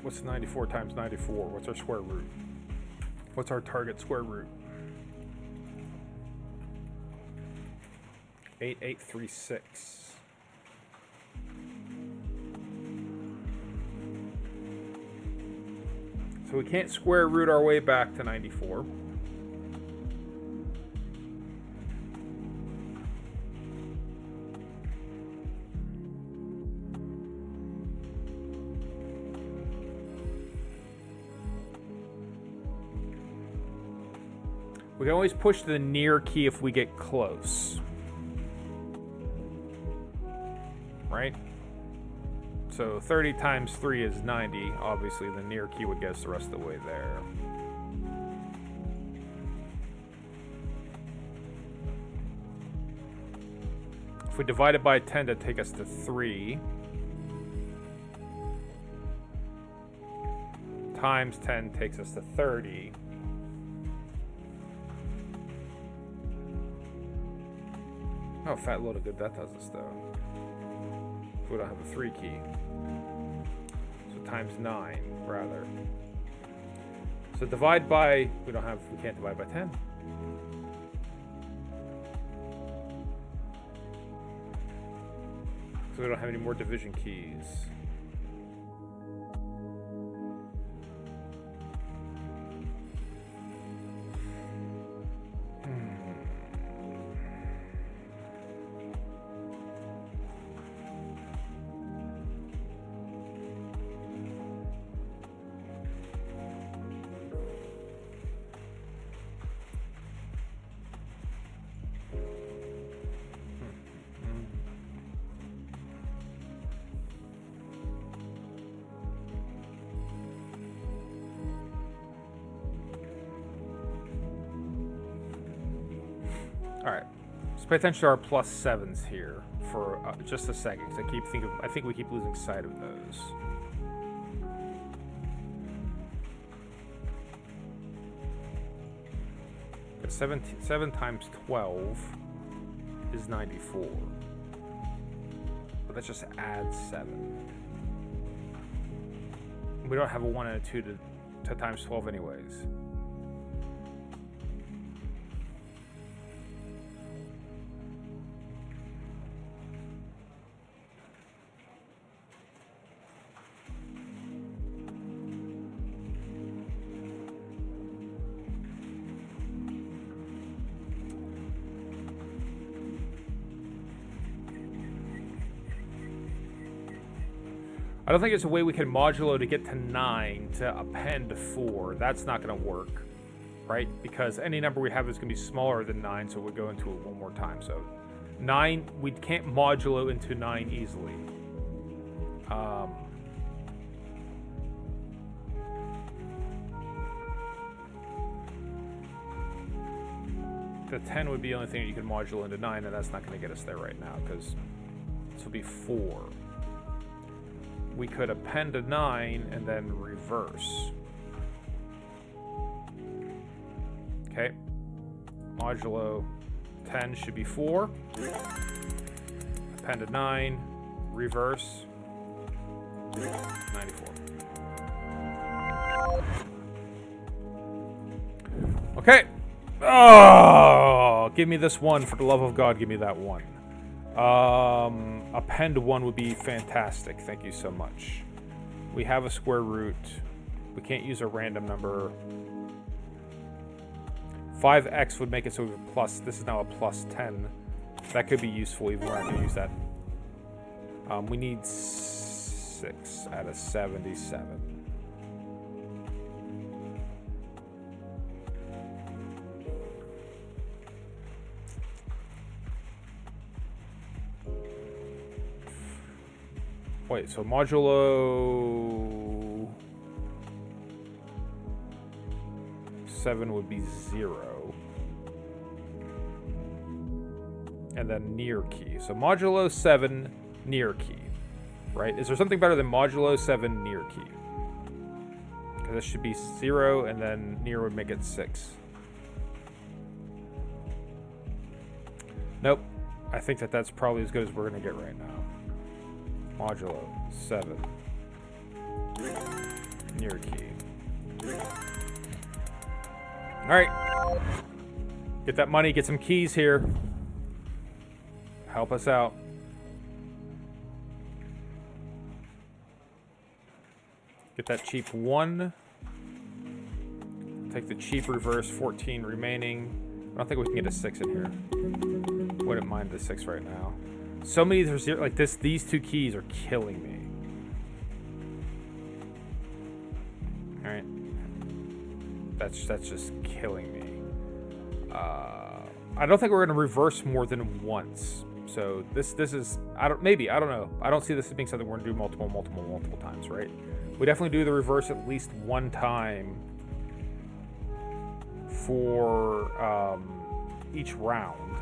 What's 94 times 94? What's our square root? What's our target square root? 8836. So we can't square root our way back to 94. We can always push the near key if we get close. Right? So 30 times 3 is 90. Obviously, the near key would get us the rest of the way there. If we divide it by 10 to take us to 3, times 10 takes us to 30. Oh, fat load of good that does us, though. We don't have a 3 key. So times 9, rather. So divide by, we can't divide by 10. So we don't have any more division keys. Alright, let's pay attention to our plus 7s here for just a second, because I think we keep losing sight of those. Okay, 7 times 12 is 94. But that just adds 7. We don't have a 1 and a 2 to times 12 anyways. I don't think there's a way we can modulo to get to 9 to append 4. That's not going to work, right? Because any number we have is going to be smaller than 9, so we'll go into it one more time. So 9, we can't modulo into 9 easily. The 10 would be the only thing you can modulo into 9, and that's not going to get us there right now, because this will be 4. We could append a 9 and then reverse. Okay. Modulo 10 should be 4. Append a 9. Reverse. 94. Okay. Oh, give me this one. For the love of God, give me that one. Append 1 would be fantastic. Thank you so much. We have a square root. We can't use a random number. 5x would make it so we have plus. This is now a plus 10. That could be useful, even when I can use that. We need 6 out of 77. Wait, so modulo 7 would be 0. And then near key. So modulo 7 near key. Right? Is there something better than modulo 7 near key? Because this should be 0 and then near would make it 6. Nope. I think that's probably as good as we're going to get right now. Modulo 7 your key. All right. Get that money, get some keys here. Help us out. Get that cheap 1. Take the cheap reverse, 14 remaining. I don't think we can get a 6 in here. Wouldn't mind the 6 right now. So many there's like this. These 2 keys are killing me. All right, that's just killing me. I don't think we're gonna reverse more than once. So this is I don't know. I don't see this as being something we're gonna do multiple times, right? We definitely do the reverse at least one time for each round,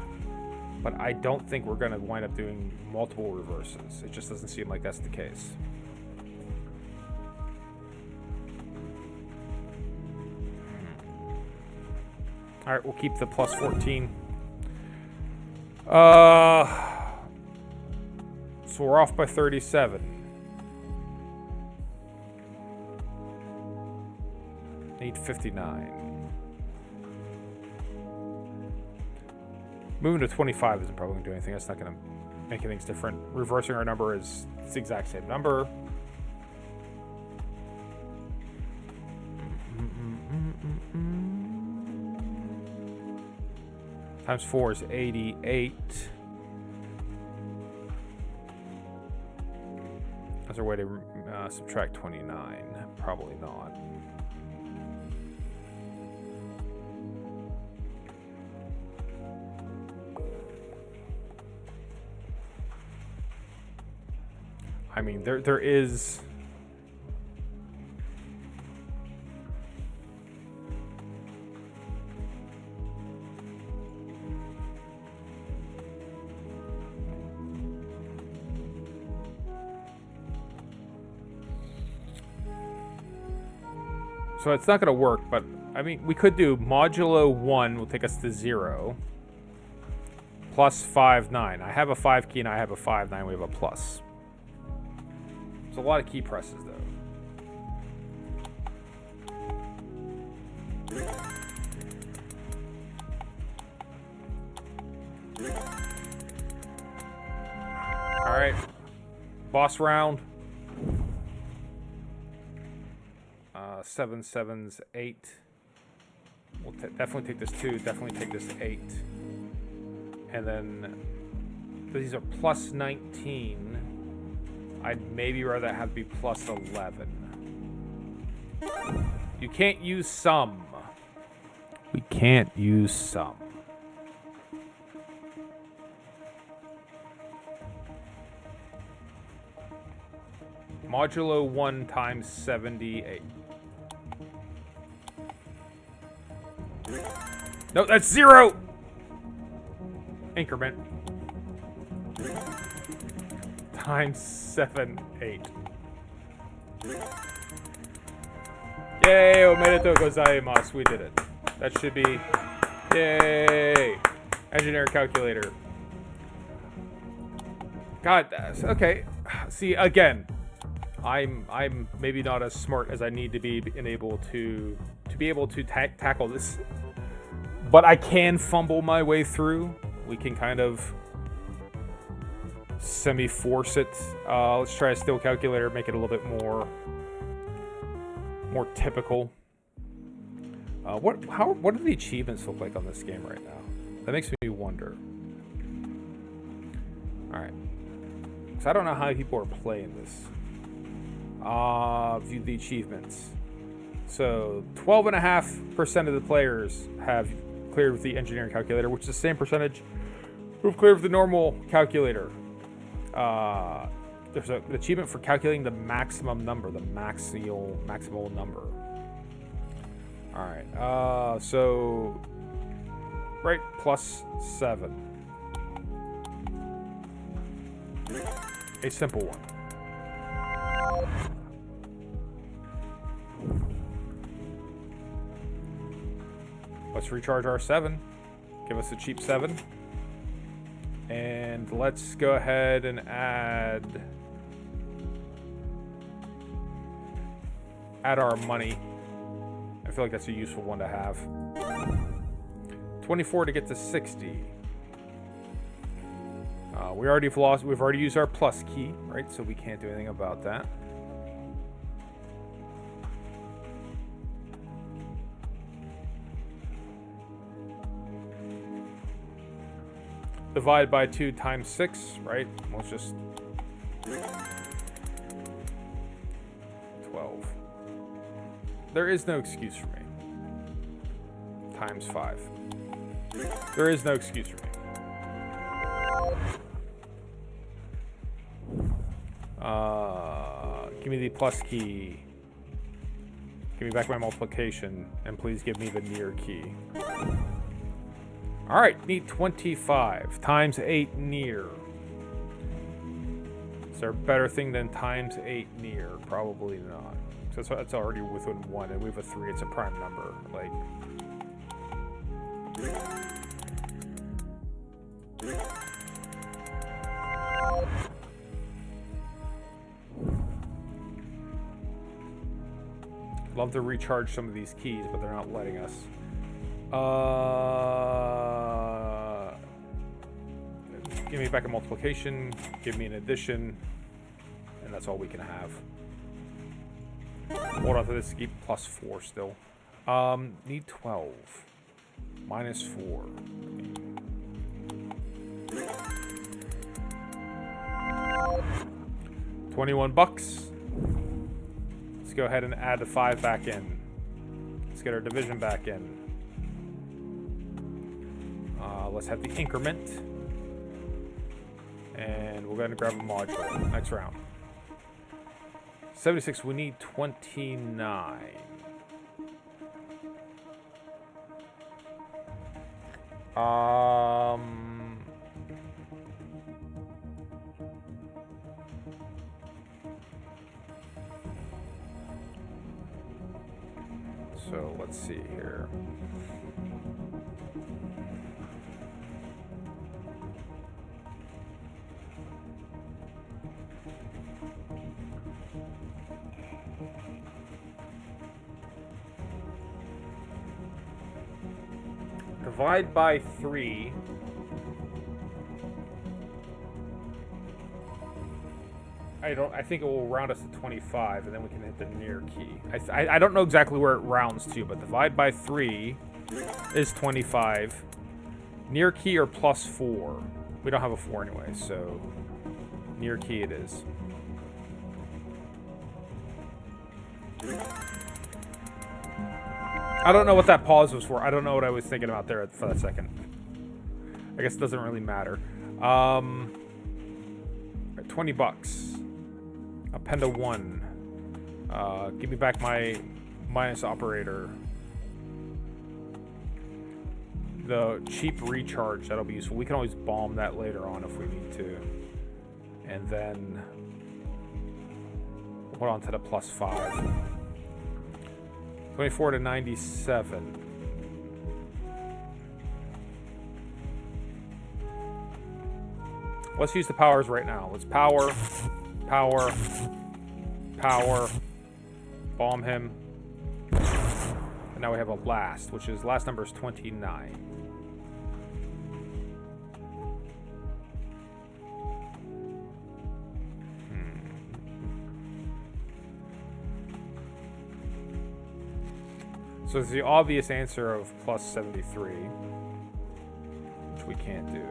but I don't think we're gonna wind up doing multiple reverses. It just doesn't seem like that's the case. All right, we'll keep the plus 14. So we're off by 37. Need 59. Moving to 25 isn't probably going to do anything. That's not going to make things different. Reversing our number is it's the exact same number. Times 4 is 88. Is there a way to subtract 29? Probably not. I mean, there is... So it's not going to work, but I mean, we could do modulo 1 will take us to 0. Plus 5, 9. I have a 5 key and I have a 5, 9. We have a plus. It's a lot of key presses, though. All right. Boss round. 7 7s 8. We'll definitely take this 2. Definitely take this 8. And then these are plus 19. I'd maybe rather have be plus 11. You can't use some. We can't use some. Modulo 1 times 78. No, that's 0! Increment. Times 7, 8. Yay! Omedetou gozaimasu. We did it. That should be... Yay! Engineer calculator. God, okay. See, again, I'm maybe not as smart as I need to be and able to be able to tackle this. But I can fumble my way through. We can kind of semi-force it. Let's try a steel calculator, make it a little bit more typical. What do the achievements look like on this game right now? That makes me wonder. All right. So I don't know how many people are playing this. View the achievements. So 12.5% of the players have cleared with the engineering calculator, which is the same percentage who've cleared with the normal calculator. There's an achievement for calculating the maximum number, the maximal number. All right. So right, plus 7. A simple one. Let's recharge our 7. Give us a cheap 7. And let's go ahead and add... add our money. I feel like that's a useful one to have. 24 to get to 60. We've already used our plus key, right? So we can't do anything about that. Divide by 2 times 6, right? Let's just 12. There is no excuse for me. Times 5. There is no excuse for me. Give me the plus key. Give me back my multiplication, and please give me the near key. All right, need 25 times 8 near. Is there a better thing than times 8 near? Probably not. So that's already within 1, and we have a 3. It's a prime number. Like. Love to recharge some of these keys, but they're not letting us. Give me back a multiplication, give me an addition, and that's all we can have. Hold on to this to keep plus 4 still. Need 12. Minus 4. 21 bucks. Let's go ahead and add the 5 back in. Let's get our division back in. Let's have the increment. And we'll go ahead and grab a modulo. Next round. 76, we need 29. So let's see here. Divide by 3. I think it will round us to 25, and then we can hit the near key. I don't know exactly where it rounds to, but divide by 3 is 25. Near key or plus 4. We don't have a 4 anyway, so near key it is. I don't know what that pause was for. I don't know what I was thinking about there for that second. I guess it doesn't really matter. 20 bucks. Append a 1. Give me back my minus operator. The cheap recharge, that'll be useful. We can always bomb that later on if we need to. And then we'll put on to the plus 5. 24 to 97. Let's use the powers right now. Let's power, power, power, bomb him. And now we have a last, which is last number is 29. So it's the obvious answer of plus 73, which we can't do.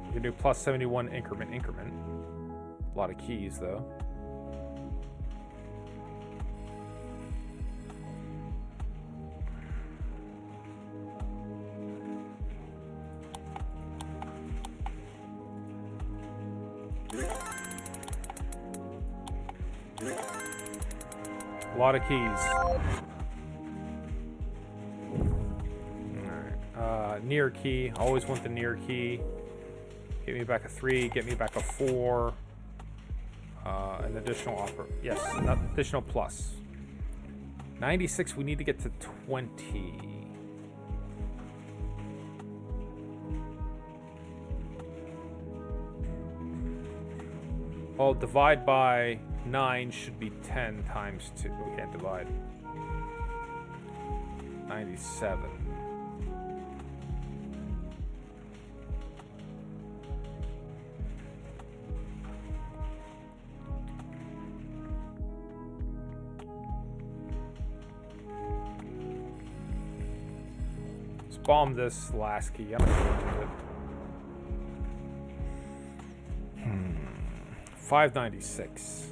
We can do plus 71 increment. A lot of keys, though. A lot of keys. Alright. Near key. Always want the near key. Get me back a 3. Get me back a 4. An additional offer. Yes, an additional plus. 96, we need to get to 20. Well, divide by 9 should be 10 times 2. We can't divide. 97. Let's bomb this last key. I'm gonna do it. 596.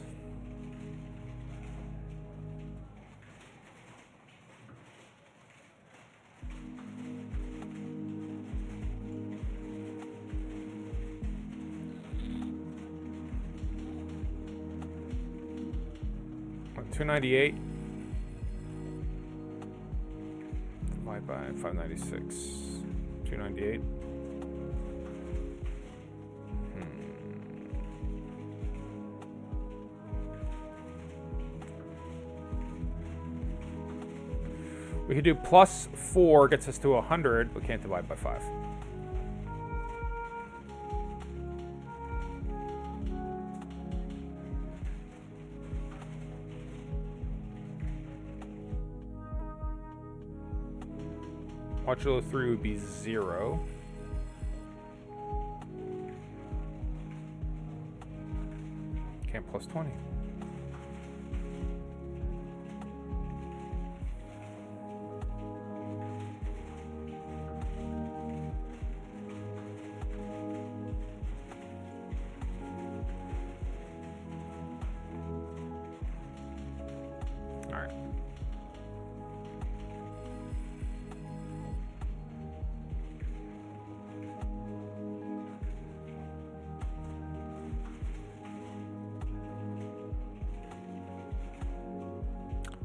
$298 divided by 596. 298. We could do plus 4 gets us to 100, but can't divide by 5. Modulo 3 would be 0. Can't plus 20.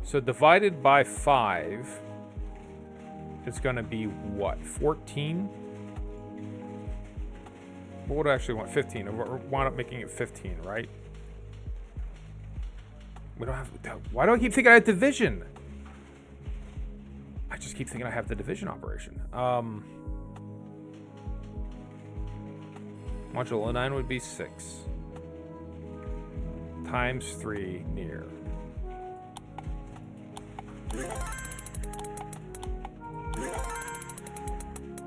So divided by 5 is going to be what? 14? What would I actually want? 15. I wound up making it 15, right? We don't have... Why do I keep thinking I have division? I just keep thinking I have the division operation. Modulo 9 would be 6. Times 3 near.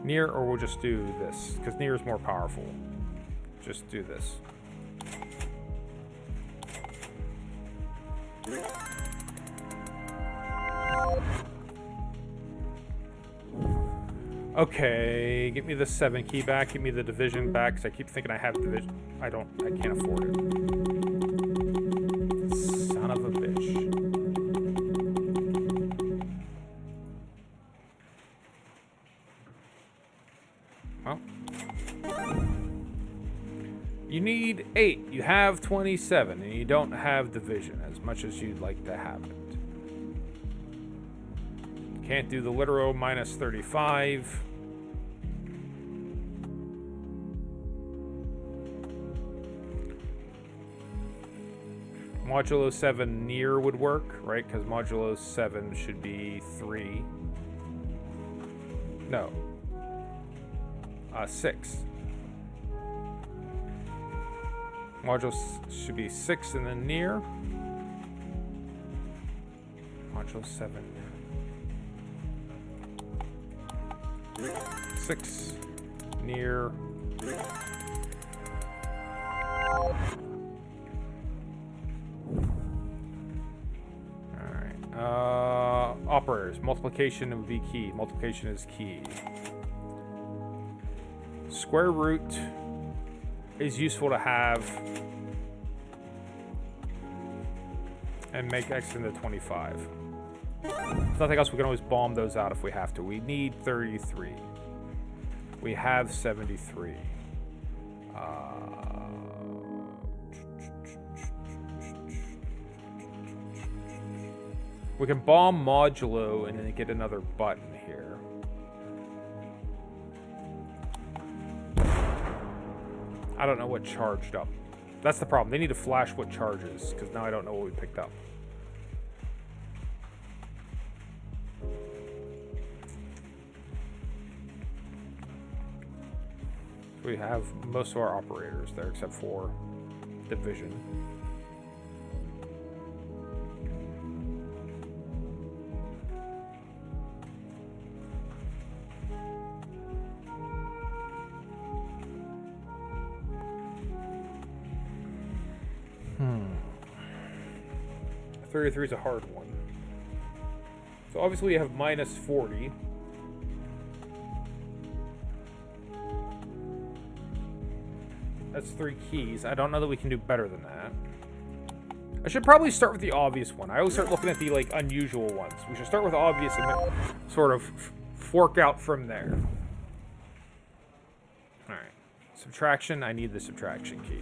Near, or we'll just do this, because near is more powerful. Just do this. Okay, give me the 7 key back, give me the division back, because I keep thinking I have division. I can't afford it. Son of a bitch. Well, you need 8. You have 27, and you don't have division as much as you'd like to have it. Can't do the literal minus 35. Modulo 7 near would work, right? Because modulo 7 should be 3. No. 6. Modulo should be 6 and then near. Modulo 7. 6 near. Alright. Operators. Multiplication would be key. Multiplication is key. Square root is useful to have and make x into 25. If nothing else, we can always bomb those out if we have to. We need 33. We have 73. We can bomb modulo and then get another button here. I don't know what charged up. That's the problem. They need to flash what charges, because now I don't know what we picked up. We have most of our operators there, except for division. Hmm. 33 is a hard one. So obviously we have minus 40. That's 3 keys. I don't know that we can do better than that. I should probably start with the obvious one. I always start looking at the like unusual ones. We should start with obvious and then sort of fork out from there. All right. Subtraction. I need the subtraction key.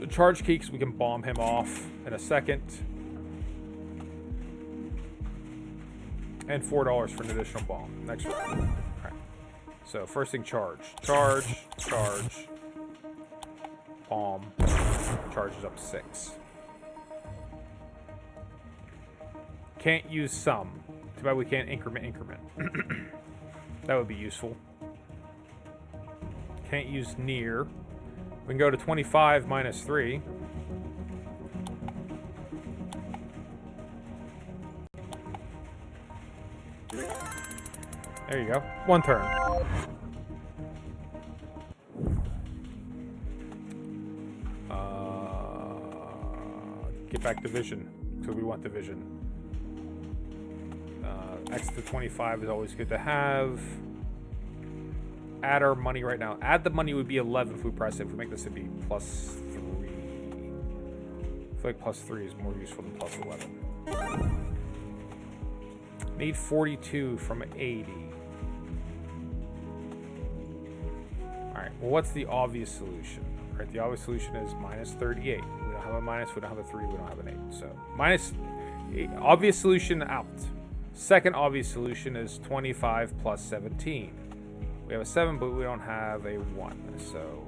The charge key, because we can bomb him off in a second. And $4 for an additional bomb. Next round. All right. So first thing, charge. Charge. Charge. Bomb. Charges up 6. Can't use sum. Too bad we can't increment. That would be useful. Can't use near. We can go to 25 minus 3. There you go. 1 turn. Get back division. So we want division. X to 25 is always good to have. Add our money right now. Add the money would be 11 if we press it. If we make this, it'd be plus 3. I feel like plus 3 is more useful than plus 11. Need 42 from 80. Alright, well, what's the obvious solution? Right, the obvious solution is minus 38. We don't have a minus, we don't have a 3, we don't have an 8. So, minus, obvious solution out. Second obvious solution is 25 plus 17. We have a 7, but we don't have a 1. So,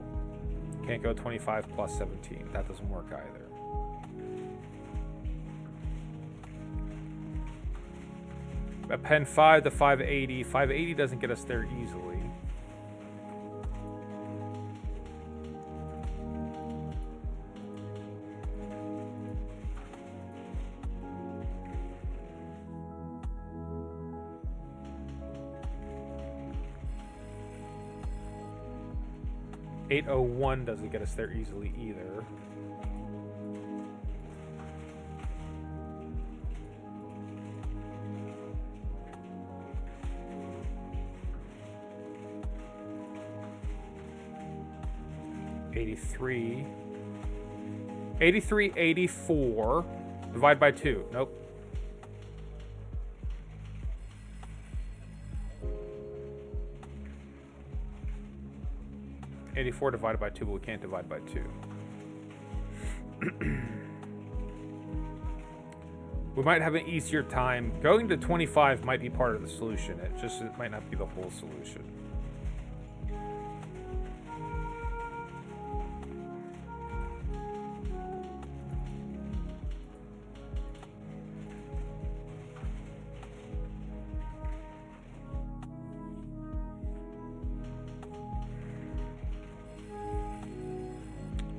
can't go 25 plus 17. That doesn't work either. Append 5 to 580. 580 doesn't get us there easily. $801 doesn't get us there easily either. $83. 83, 84. Divide by 2. Nope. $84 divided by 2, but we can't divide by 2. We might have an easier time. Going to 25 might be part of the solution. It might not be the whole solution.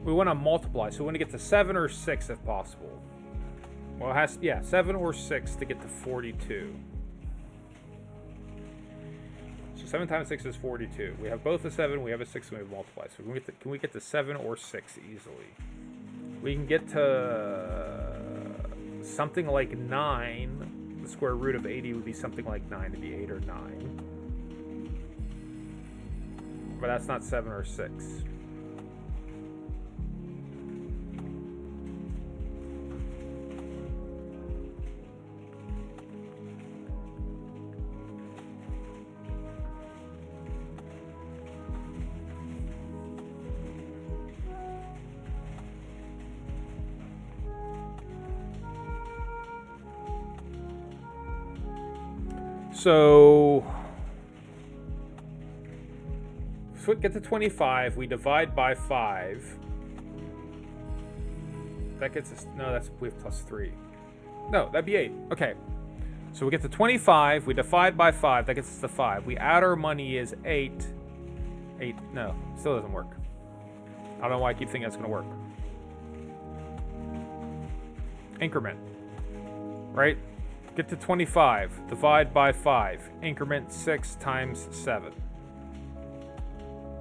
We want to multiply, so we want to get to 7 or 6 if possible. Well, it has, yeah, 7 or 6 to get to 42. So 7 times 6 is 42. We have both a 7, we have a 6, and we have multiply. So can we get to 7 or 6 easily? We can get to something like 9. The square root of 80 would be something like 9. It'd be 8 or 9. But that's not 7 or 6. So, if we get to 25, we divide by 5. That gets us, no, we have plus 3. No, that'd be 8. Okay. So we get to 25, we divide by 5, that gets us to 5. We add our money is 8. 8, no, still doesn't work. I don't know why I keep thinking that's going to work. Increment. Right? Get to 25. Divide by 5. Increment 6 times 7.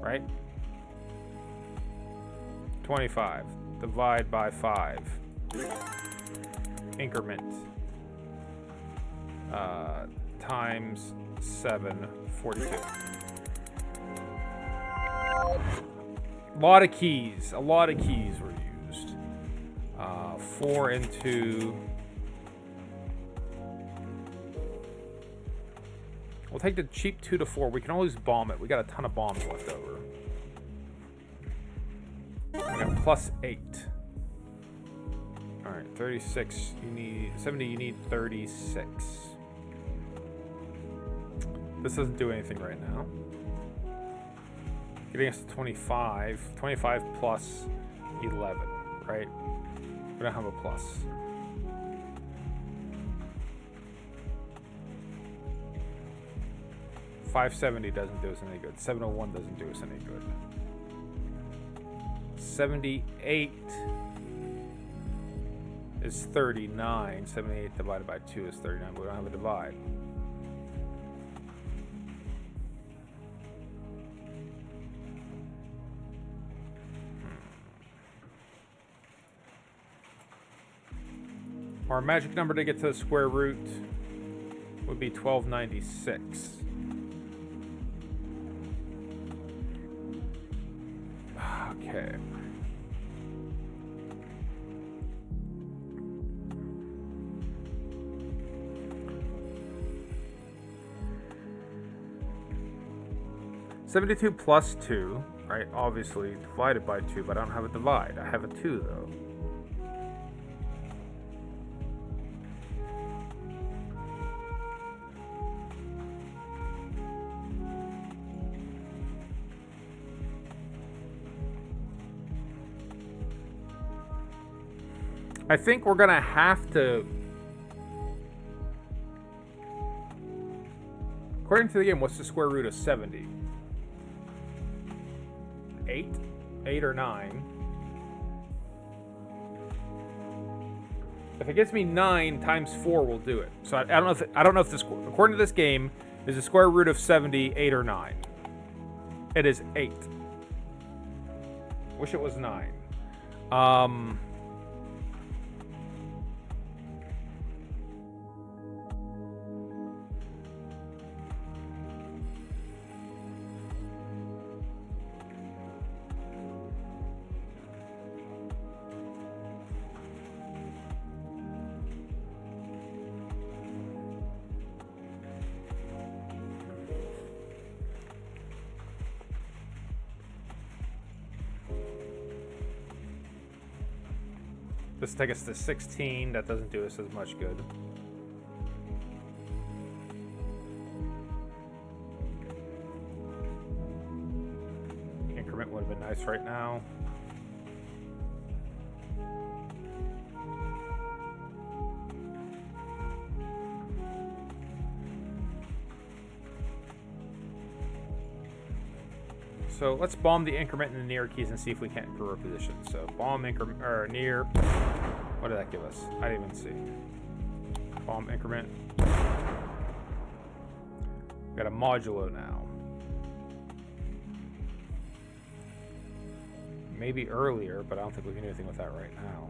Right? 25. Divide by 5. Increment. Times 7. 42. A lot of keys. A lot of keys were used. 4 into... We'll take the cheap 2 to 4. We can always bomb it. We got a ton of bombs left over. We got plus 8. Alright, 36. You need 70, you need 36. This doesn't do anything right now. Getting us to 25. 25 plus 11, right? We don't have a plus. $570 doesn't do us any good. 701 doesn't do us any good. 78 is 39. 78 divided by 2 is 39, but we don't have a divide. Our magic number to get to the square root would be 1296. Okay. $72 plus 2, right? Obviously divided by 2, but I don't have a divide. I have a 2 though. I think we're gonna have to, according to the game, what's the square root of 70? 8? 8 or 9? If it gives me 9 times 4 will do it. So I don't know if this, according to this game, is the square root of 70 8 or 9? It is 8. Wish it was 9. This will take us to 16. That doesn't do us as much good. Increment would have been nice right now. So let's bomb the increment and the near keys and see if we can't improve our position. So bomb increment, or near. What did that give us? I didn't even see. Bomb increment. We got a modulo now. Maybe earlier, but I don't think we can do anything with that right now.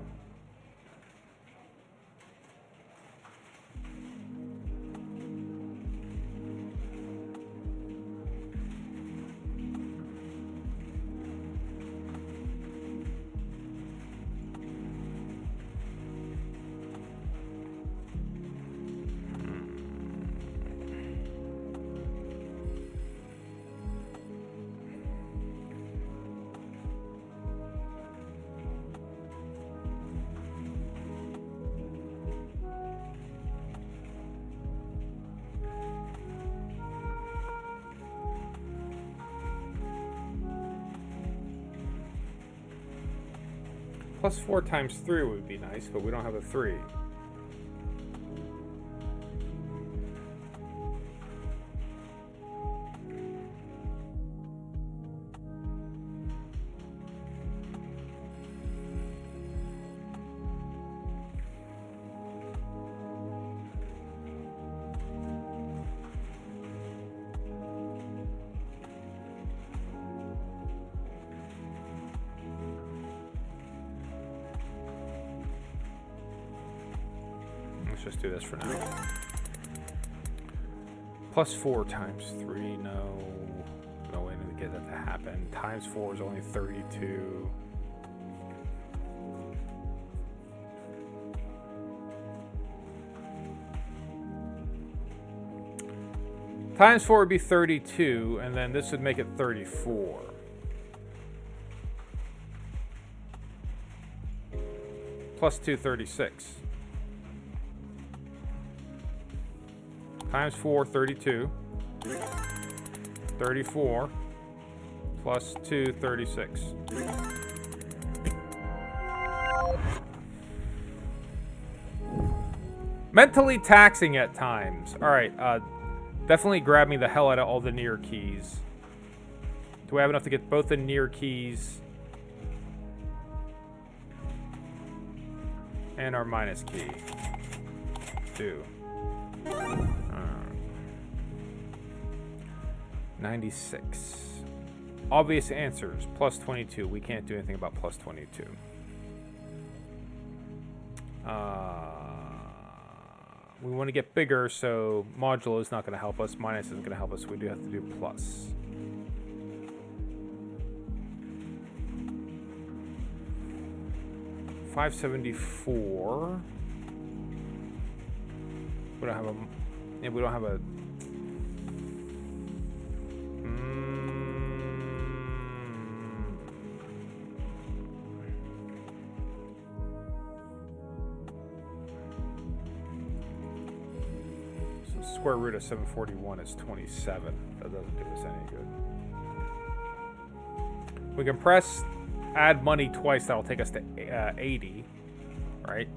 Plus 4 times 3 would be nice, but we don't have a 3. just do this for now. Plus 4 times 3, no way to get that to happen. Times 4 is only 32. Times 4 would be 32, and then this would make it 34. Plus 2, 36. Times 4, 32. 34. Plus 2, 36. Mentally taxing at times. Alright, definitely grab me the hell out of all the near keys. Do we have enough to get both the near keys and our minus key? 2. 96. Obvious answers. Plus 22. We can't do anything about plus 22. We want to get bigger, so modulo is not going to help us. Minus isn't going to help us. We do have to do plus. $574. We don't have a. Yeah, we don't have a. Square root of 741 is 27. That doesn't do us any good. We can press add money twice. That'll take us to 80, right?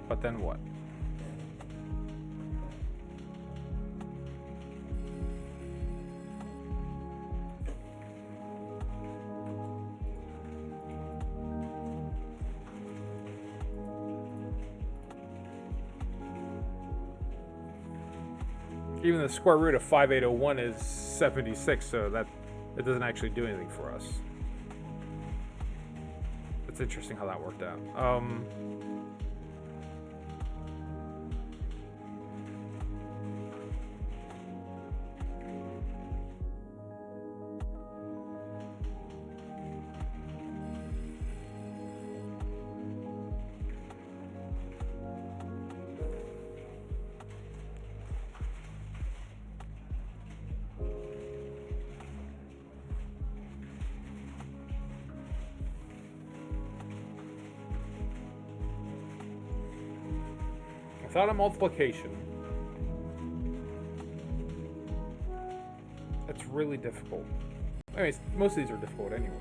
But then what? Even the square root of 5801 is 76, so that it doesn't actually do anything for us. It's interesting how that worked out. Without a multiplication, it's really difficult. Anyways, most of these are difficult anyways.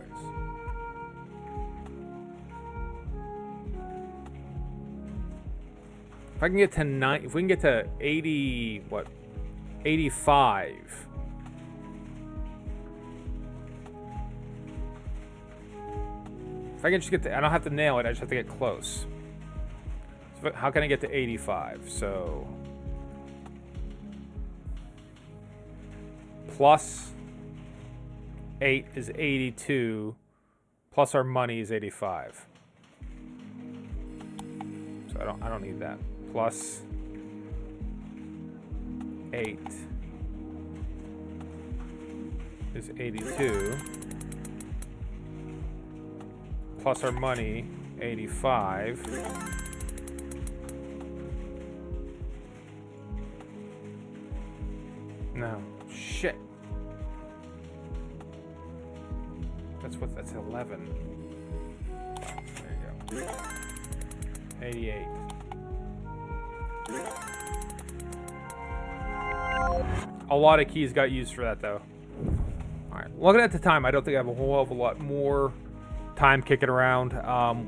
If I can get to if we can get to 80, what? 85. If I can just get to, I don't have to nail it, I just have to get close. How can I get to 85? So plus 8 is 82, plus our money is 85. So I don't need that. Plus 8 is 82, plus our money 85. No. Shit. That's 11. There you go. 88. A lot of keys got used for that, though. Alright. Looking at the time, I don't think I have a whole hell of a lot more time kicking around.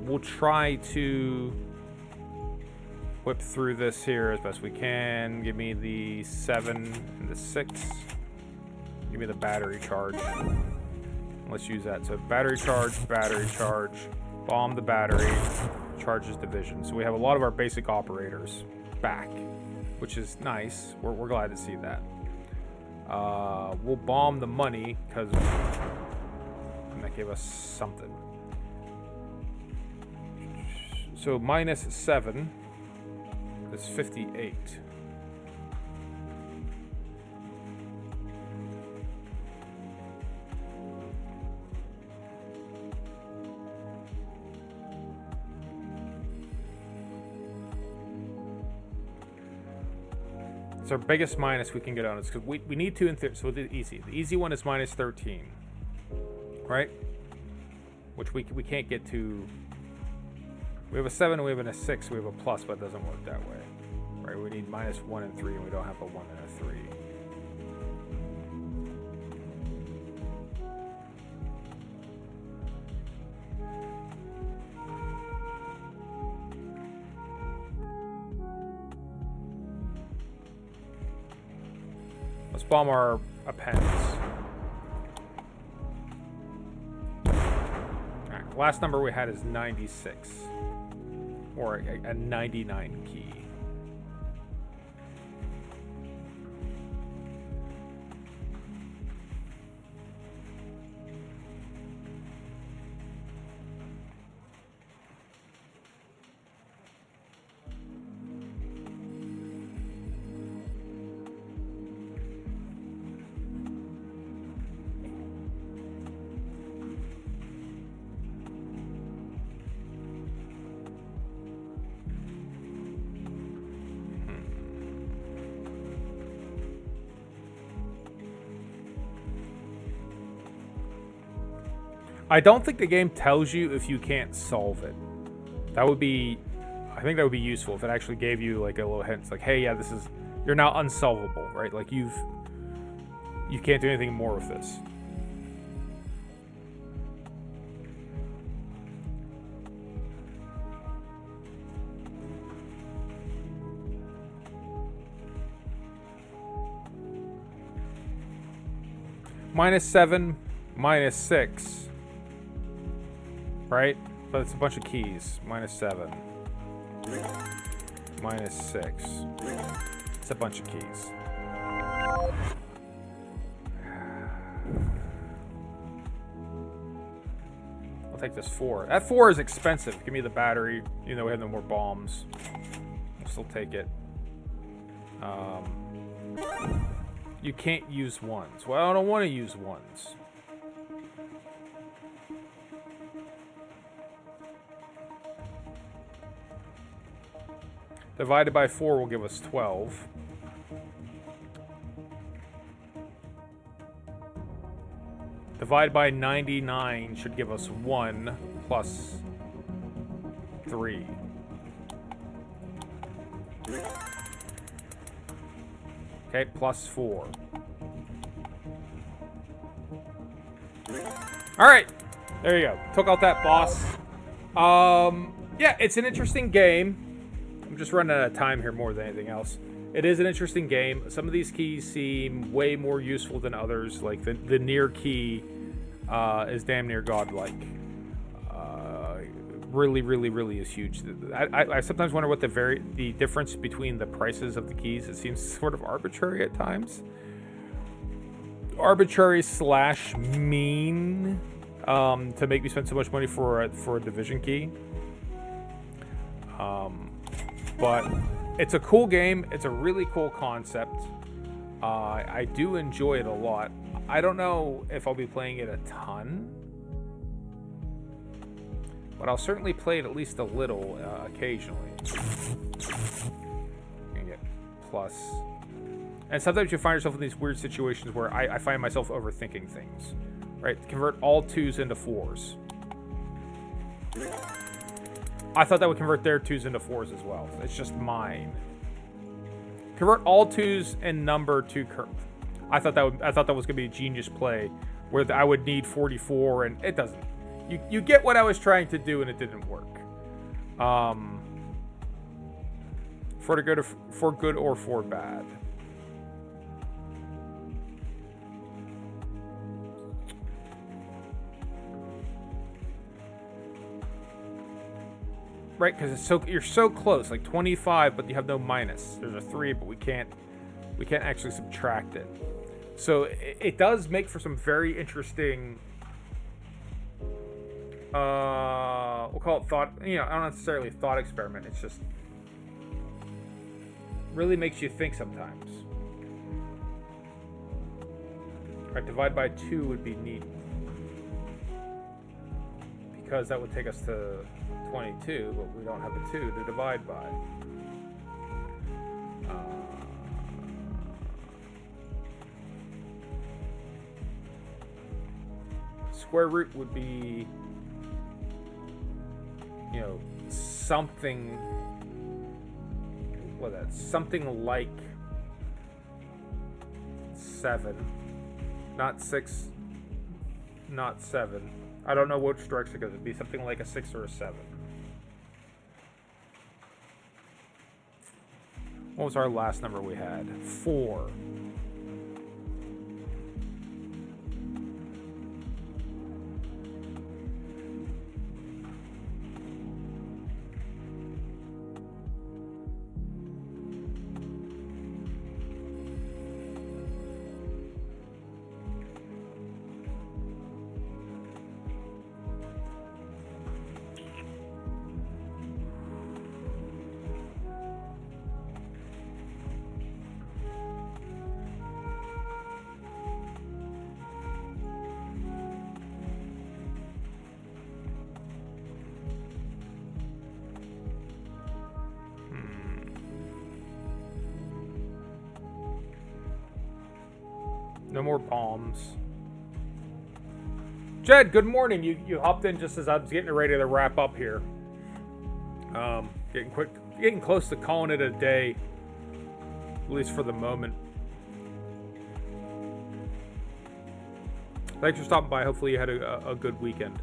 We'll try to whip through this here as best we can. Give me the 7 and the 6. Give me the battery charge. Let's use that. So battery charge, bomb the battery, charges division. So we have a lot of our basic operators back, which is nice. We're glad to see that. We'll bomb the money, because that gave us something. So minus 7 is 58. It's our biggest minus we can get on it, because we need 2 and 3, so we'll do easy. The easy one is minus 13, right? Which we can't get to. We have a 7 and we have a 6, we have a plus, but it doesn't work that way. Right? We need minus 1 and 3, and we don't have a 1 and a 3. Let's bomb our appends. Alright, last number we had is 96. Or a 99 key. I don't think the game tells you if you can't solve it. That would be, I think that would be useful if it actually gave you like a little hint. It's like, hey, yeah, this is, you're now unsolvable, right? Like you can't do anything more with this. Minus 7, minus 6. Right? But it's a bunch of keys. Minus 7. Minus 6. It's a bunch of keys. I'll take this 4. That 4 is expensive. Give me the battery. You know we have no more bombs. I'll still take it. You can't use 1s. Well, I don't want to use 1s. Divided by 4 will give us 12. Divided by 99 should give us 1 plus 3. Okay, plus 4. Alright. There you go. Took out that boss. Yeah, it's an interesting game. I'm just running out of time here more than anything else. It is an interesting game. Some of these keys seem way more useful than others. Like the near key is damn near godlike. Really, really, really is huge. I sometimes wonder what the difference between the prices of the keys. It seems sort of arbitrary at times. Arbitrary / mean to make me spend so much money for a division key. But it's a cool game. It's a really cool concept. I do enjoy it a lot. I don't know if I'll be playing it a ton, but I'll certainly play it at least a little occasionally. And get plus. And sometimes you find yourself in these weird situations where I find myself overthinking things. Right? Convert all 2s into 4s. I thought that would convert their 2s into 4s as well. It's just mine. Convert all 2s and number to curve. I thought that was gonna be a genius play, where I would need 44, and it doesn't. You get what I was trying to do, and it didn't work. For good or for bad. Right, because you're so close, like 25, but you have no minus. There's a 3, but we can't actually subtract it. So it does make for some very interesting, we'll call it thought, not necessarily a thought experiment. It's just really makes you think sometimes. Right, divide by 2 would be neat, because that would take us to 22, but we don't have a 2 to divide by. Square root would be, something, something like 7, not 6, not 7. I don't know which direction it goes. It'd be something like a 6 or a 7. What was our last number we had? 4. No more bombs. Jed, good morning. You hopped in just as I was getting ready to wrap up here. Getting close to calling it a day, at least for the moment. Thanks for stopping by. Hopefully you had a good weekend.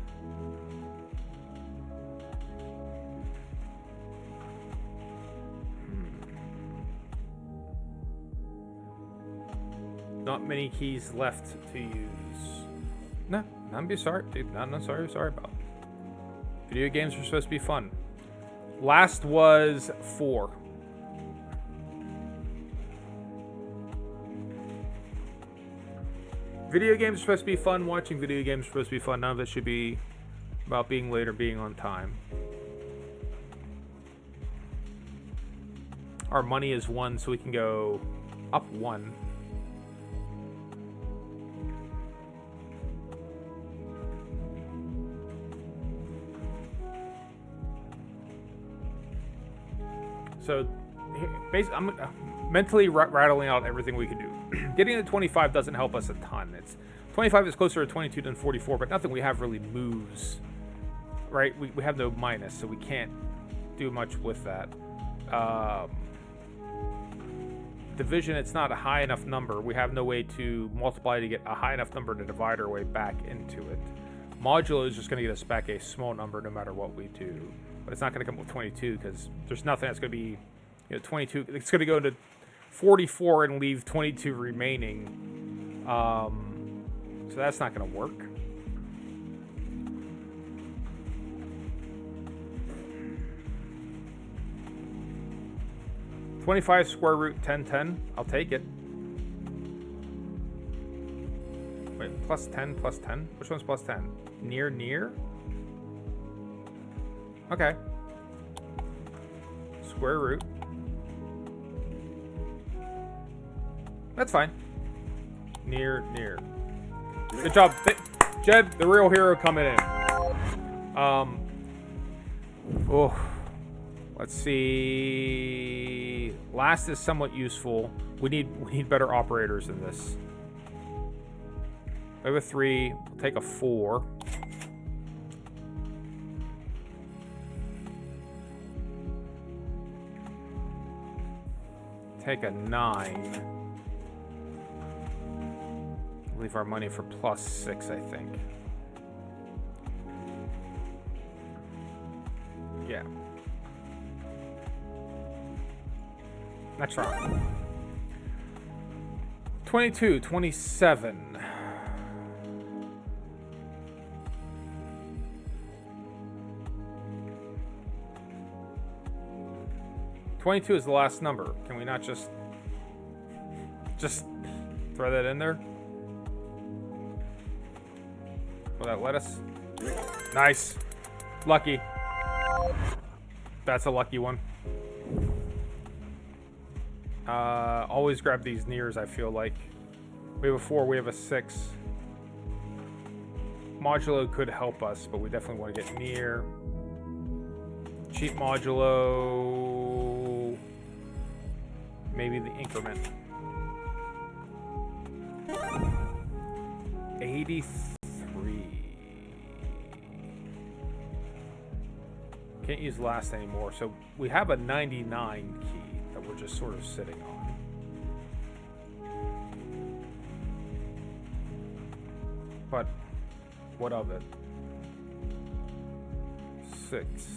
Not many keys left to use. No, I'm be sorry, dude. Not sorry about. Video games are supposed to be fun. Last was 4. Video games are supposed to be fun. Watching video games are supposed to be fun. None of it should be about being late or being on time. Our money is 1, so we can go up 1. So, basically, I'm mentally rattling out everything we can do. Getting to 25 doesn't help us a ton. 25 is closer to 22 than 44, but nothing we have really moves, right? We have no minus, so we can't do much with that. Division, it's not a high enough number. We have no way to multiply to get a high enough number to divide our way back into it. Modulo is just going to get us back a small number no matter what we do. But it's not going to come up with 22 because there's nothing that's going to be, 22. It's going to go to 44 and leave 22 remaining. So that's not going to work. $25 square root 1010. I'll take it. Wait, plus 10, plus 10? Which one's plus 10? Near? Okay. Square root. That's fine. Near. Good job. Jed, the real hero, coming in. Let's see. Last is somewhat useful. We need better operators than this. We have a 3. We'll take a 4. Take a 9. Leave our money for plus 6, I think. Yeah. That's wrong. 22, 27. $22 is the last number. Can we not just Throw that in there. Will that let us? Nice. Lucky. That's a lucky one. Always grab these nears, I feel like. We have a 4, we have a 6. Modulo could help us, but we definitely want to get near. Cheap modulo. Maybe the increment. 83. Can't use last anymore, so we have a 99 key that we're just sort of sitting on. But what of it? 6.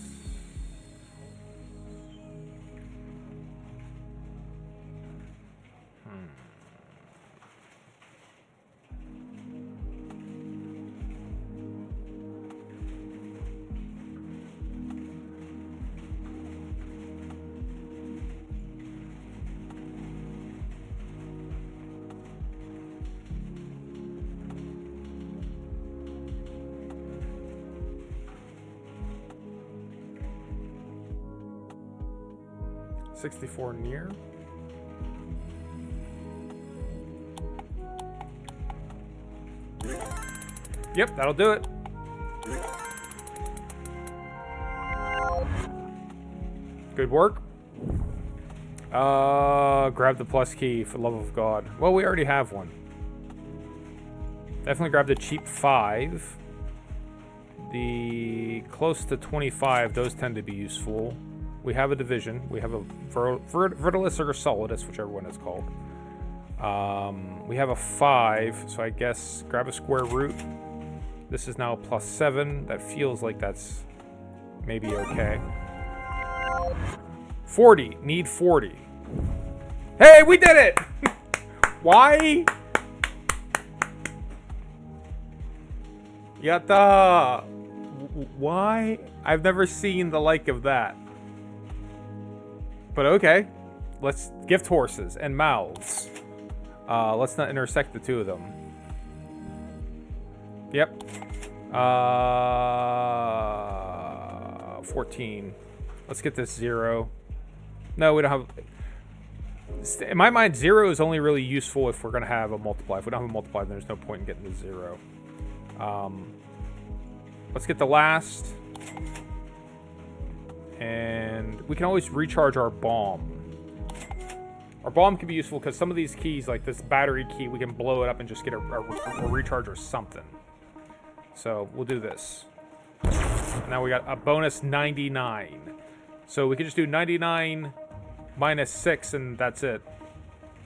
$64 near. Yep, that'll do it. Good work. Grab the plus key, for the love of God. Well, we already have one. Definitely grab the cheap 5. The close to 25, those tend to be useful. We have a division. We have a vertilis or solidus, whichever one it's called. We have a 5, so I guess grab a square root. This is now plus 7. That feels like that's maybe okay. 40. Need 40. Hey, we did it! Why? Yatta! Why? I've never seen the like of that. But okay. Let's gift horses and mouths. Let's not intersect the two of them. Yep. 14. Let's get this 0. No, we don't have... In my mind, 0 is only really useful if we're going to have a multiply. If we don't have a multiply, then there's no point in getting the 0. Let's get the last. And we can always recharge our bomb. Our bomb can be useful because some of these keys, like this battery key, we can blow it up and just get a recharge or something. So we'll do this. Now we got a bonus 99. So we can just do 99 minus 6 and that's it.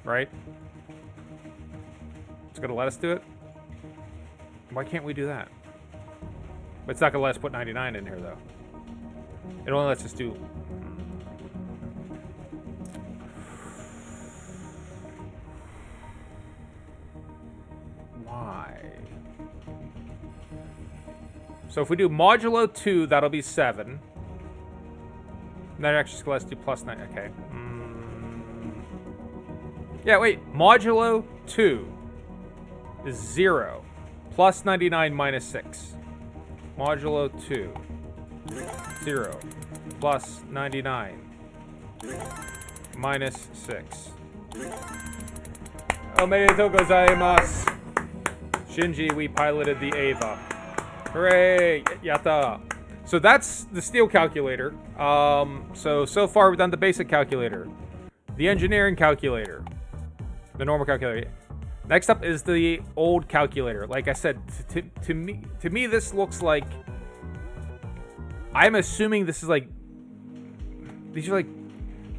Right? It's going to let us do it? Why can't we do that? It's not going to let us put 99 in here, though. It only lets us do... Why? So if we do modulo 2, that'll be 7. That actually lets us do plus 9. Okay. Yeah, wait. Modulo 2 is 0. Plus 99 minus 6. Modulo 2. 0. Plus 99. Minus 6. Omedetou gozaimasu. Shinji, we piloted the Ava. Hooray! Yatta! So that's the steel calculator. So far we've done the basic calculator. The engineering calculator. The normal calculator. Next up is the old calculator. Like I said, to me this looks like... I'm assuming this is like... These are like...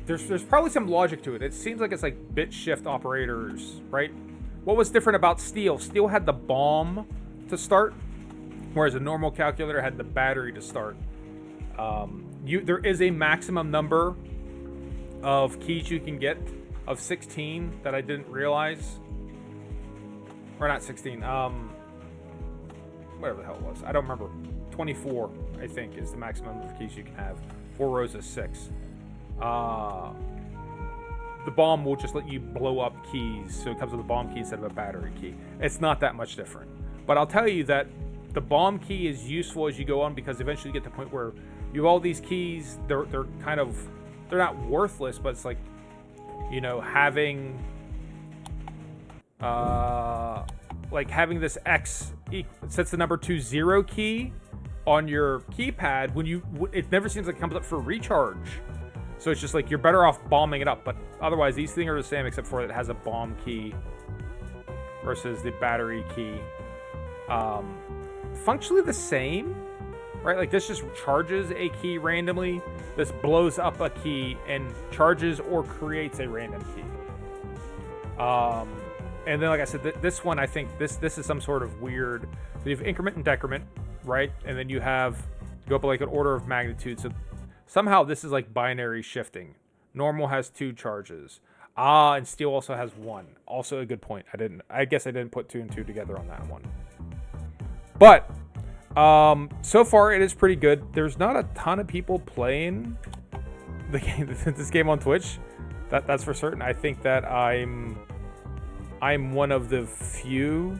There's probably some logic to it. It seems like it's like bit shift operators, right? What was different about steel? Steel had the bomb to start, whereas a normal calculator had the battery to start. There is a maximum number of keys you can get of 16 that I didn't realize. Or not 16, whatever the hell it was. I don't remember. 24, I think, is the maximum of keys you can have. 4 rows of 6. the bomb will just let you blow up keys, so it comes with a bomb key instead of a battery key. It's not that much different. But I'll tell you that the bomb key is useful as you go on, because eventually you get to the point where you have all these keys. They're kind of, they're not worthless, but it's like, you know, having having this X sets the number to 0 key on your keypad. When it never seems like it comes up for recharge. So it's just like you're better off bombing it up. But otherwise, these things are the same, except for it has a bomb key versus the battery key. Functionally the same, right? Like this just charges a key randomly. This blows up a key and charges or creates a random key. And then, like I said, this one, I think this is some sort of weird. So you have increment and decrement, right? And then you have go up like an order of magnitude. So somehow this is like binary shifting. Normal has 2 charges. And steel also has 1. Also a good point. I guess I didn't put 2 and 2 together on that one. But so far it is pretty good. There's not a ton of people playing this game on Twitch. That's for certain. I think that I'm one of the few.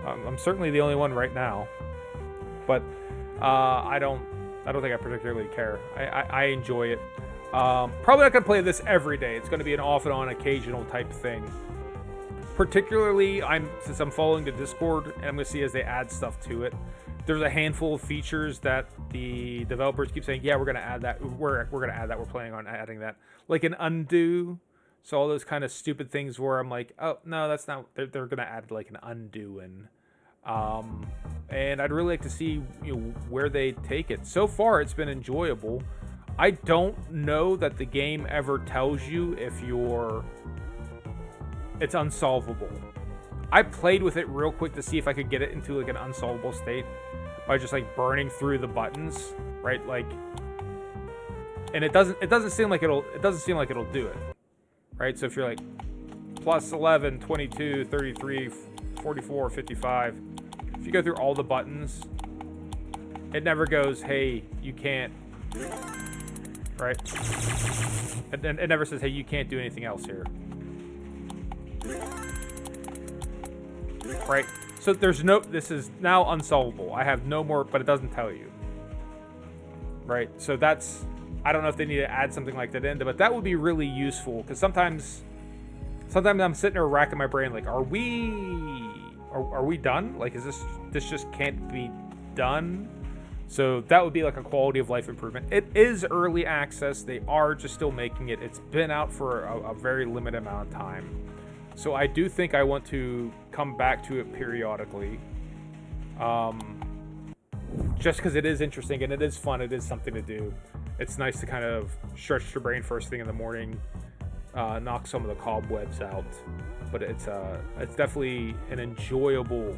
I'm certainly the only one right now. But I don't think I particularly care. I enjoy it. Probably not gonna play this every day. It's gonna be an off and on occasional type thing. Particularly, since I'm following the Discord, and I'm gonna see as they add stuff to it. There's a handful of features that the developers keep saying, yeah, we're gonna add that. We're gonna add that. We're planning on adding that, like an undo. So all those kind of stupid things where I'm like, oh no, that's not. They're gonna add like an undo and I'd really like to see where they take it. So far, it's been enjoyable. I don't know that the game ever tells you if it's unsolvable. I played with it real quick to see if I could get it into like an unsolvable state by just like burning through the buttons, right? Like, and it doesn't seem like it'll do it, right? So if you're like plus 11, 22, 33, 44, 55, if you go through all the buttons, it never goes, hey, you can't, right? And it never says, hey, you can't do anything else here. Right? So this is now unsolvable. I have no more, but it doesn't tell you. Right? So I don't know if they need to add something like that in, but that would be really useful, because sometimes I'm sitting there racking my brain like, are we done? Like, is this just can't be done? So that would be like a quality of life improvement. It is early access. They are just still making it. It's been out for a very limited amount of time. So I do think I want to come back to it periodically. Just because it is interesting and it is fun. It is something to do. It's nice to kind of stretch your brain first thing in the morning, knock some of the cobwebs out. But it's definitely an enjoyable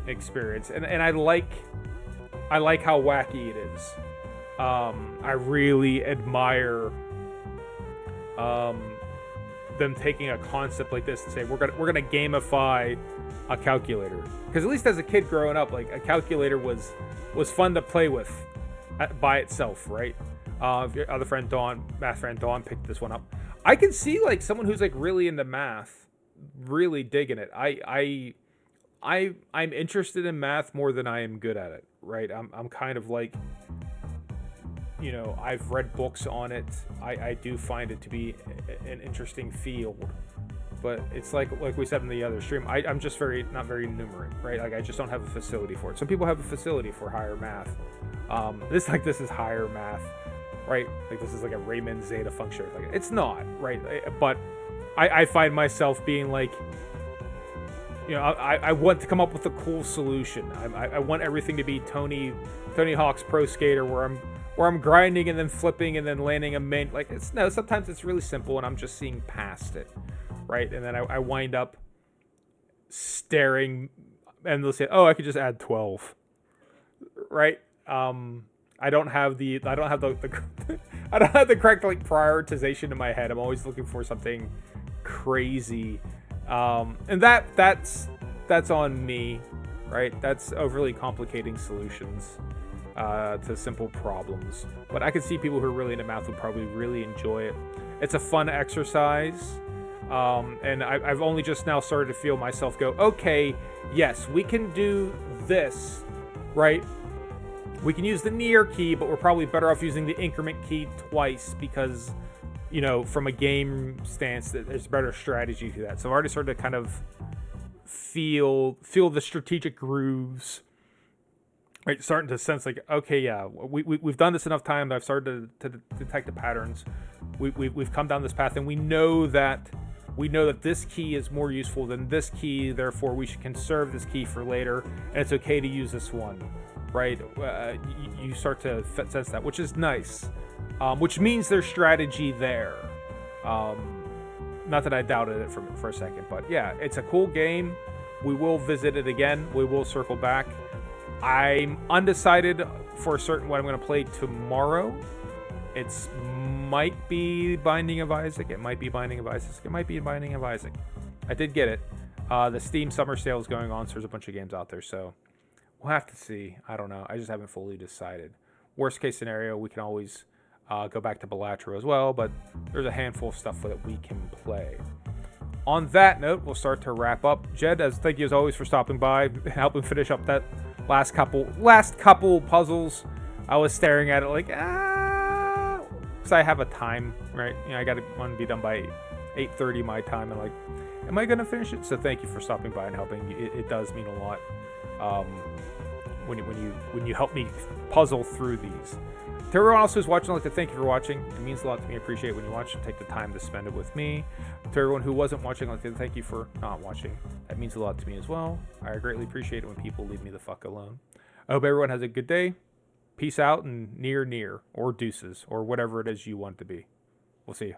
experience. And I like how wacky it is. I really admire them taking a concept like this and say we're gonna gamify a calculator, because at least as a kid growing up, like, a calculator was fun to play with by itself, right? Your other friend math friend Dawn picked this one up. I can see like someone who's like really into math really digging it. I'm interested in math more than I am good at it, right? I'm kind of like, I've read books on it. I do find it to be an interesting field, but it's like we said in the other stream, I'm just not very numerate, right? Like, I just don't have a facility for it. Some people have a facility for higher math. This is higher math, right? Like, this is like a Riemann zeta function. Like, it's not, right? But I find myself being like, I want to come up with a cool solution. I want everything to be Tony Hawk's Pro Skater, where I'm grinding and then flipping and then landing a main. Like, sometimes it's really simple and I'm just seeing past it, right? And then I wind up staring, and they'll say, "Oh, I could just add 12," right? I don't have the I don't have the correct like prioritization in my head. I'm always looking for something crazy. And that's on me, right? That's overly complicating solutions to simple problems. But I can see people who are really into math would probably really enjoy it. It's a fun exercise. And I've only just now started to feel myself go, okay, yes, we can do this, right? We can use the near key, but we're probably better off using the increment key twice because, you know, from a game stance, there's a better strategy to that. So I've already started to kind of feel the strategic grooves, right? Starting to sense like, okay, yeah, we've done this enough time that I've started to detect the patterns. We've come down this path, and we know that this key is more useful than this key. Therefore, we should conserve this key for later, and it's okay to use this one, right? You start to sense that, which is nice, which means there's strategy there. Not that I doubted it for a second, but yeah, it's a cool game. We will visit it again. We will circle back. I'm undecided for certain what I'm going to play tomorrow. It's might be Binding of Isaac. It might be Binding of Isaac. It might be Binding of Isaac. I did get it. The Steam Summer Sale is going on, so there's a bunch of games out there. So we'll have to see. I don't know. I just haven't fully decided. Worst case scenario, we can always go back to Balatro as well, but there's a handful of stuff that we can play. On that note, we'll start to wrap up. Jed, thank you as always for stopping by, helping finish up that last couple puzzles. I was staring at it like, because I have a time, right? You know, I want to be done by 8:30 my time, and like, am I gonna finish it? So thank you for stopping by and helping. It does mean a lot when you help me puzzle through these. To everyone else who's watching, I'd like to thank you for watching. It means a lot to me. I appreciate when you watch and take the time to spend it with me. To everyone who wasn't watching, I'd like to thank you for not watching. That means a lot to me as well. I greatly appreciate it when people leave me the fuck alone. I hope everyone has a good day. Peace out and near, or deuces, or whatever it is you want to be. We'll see you.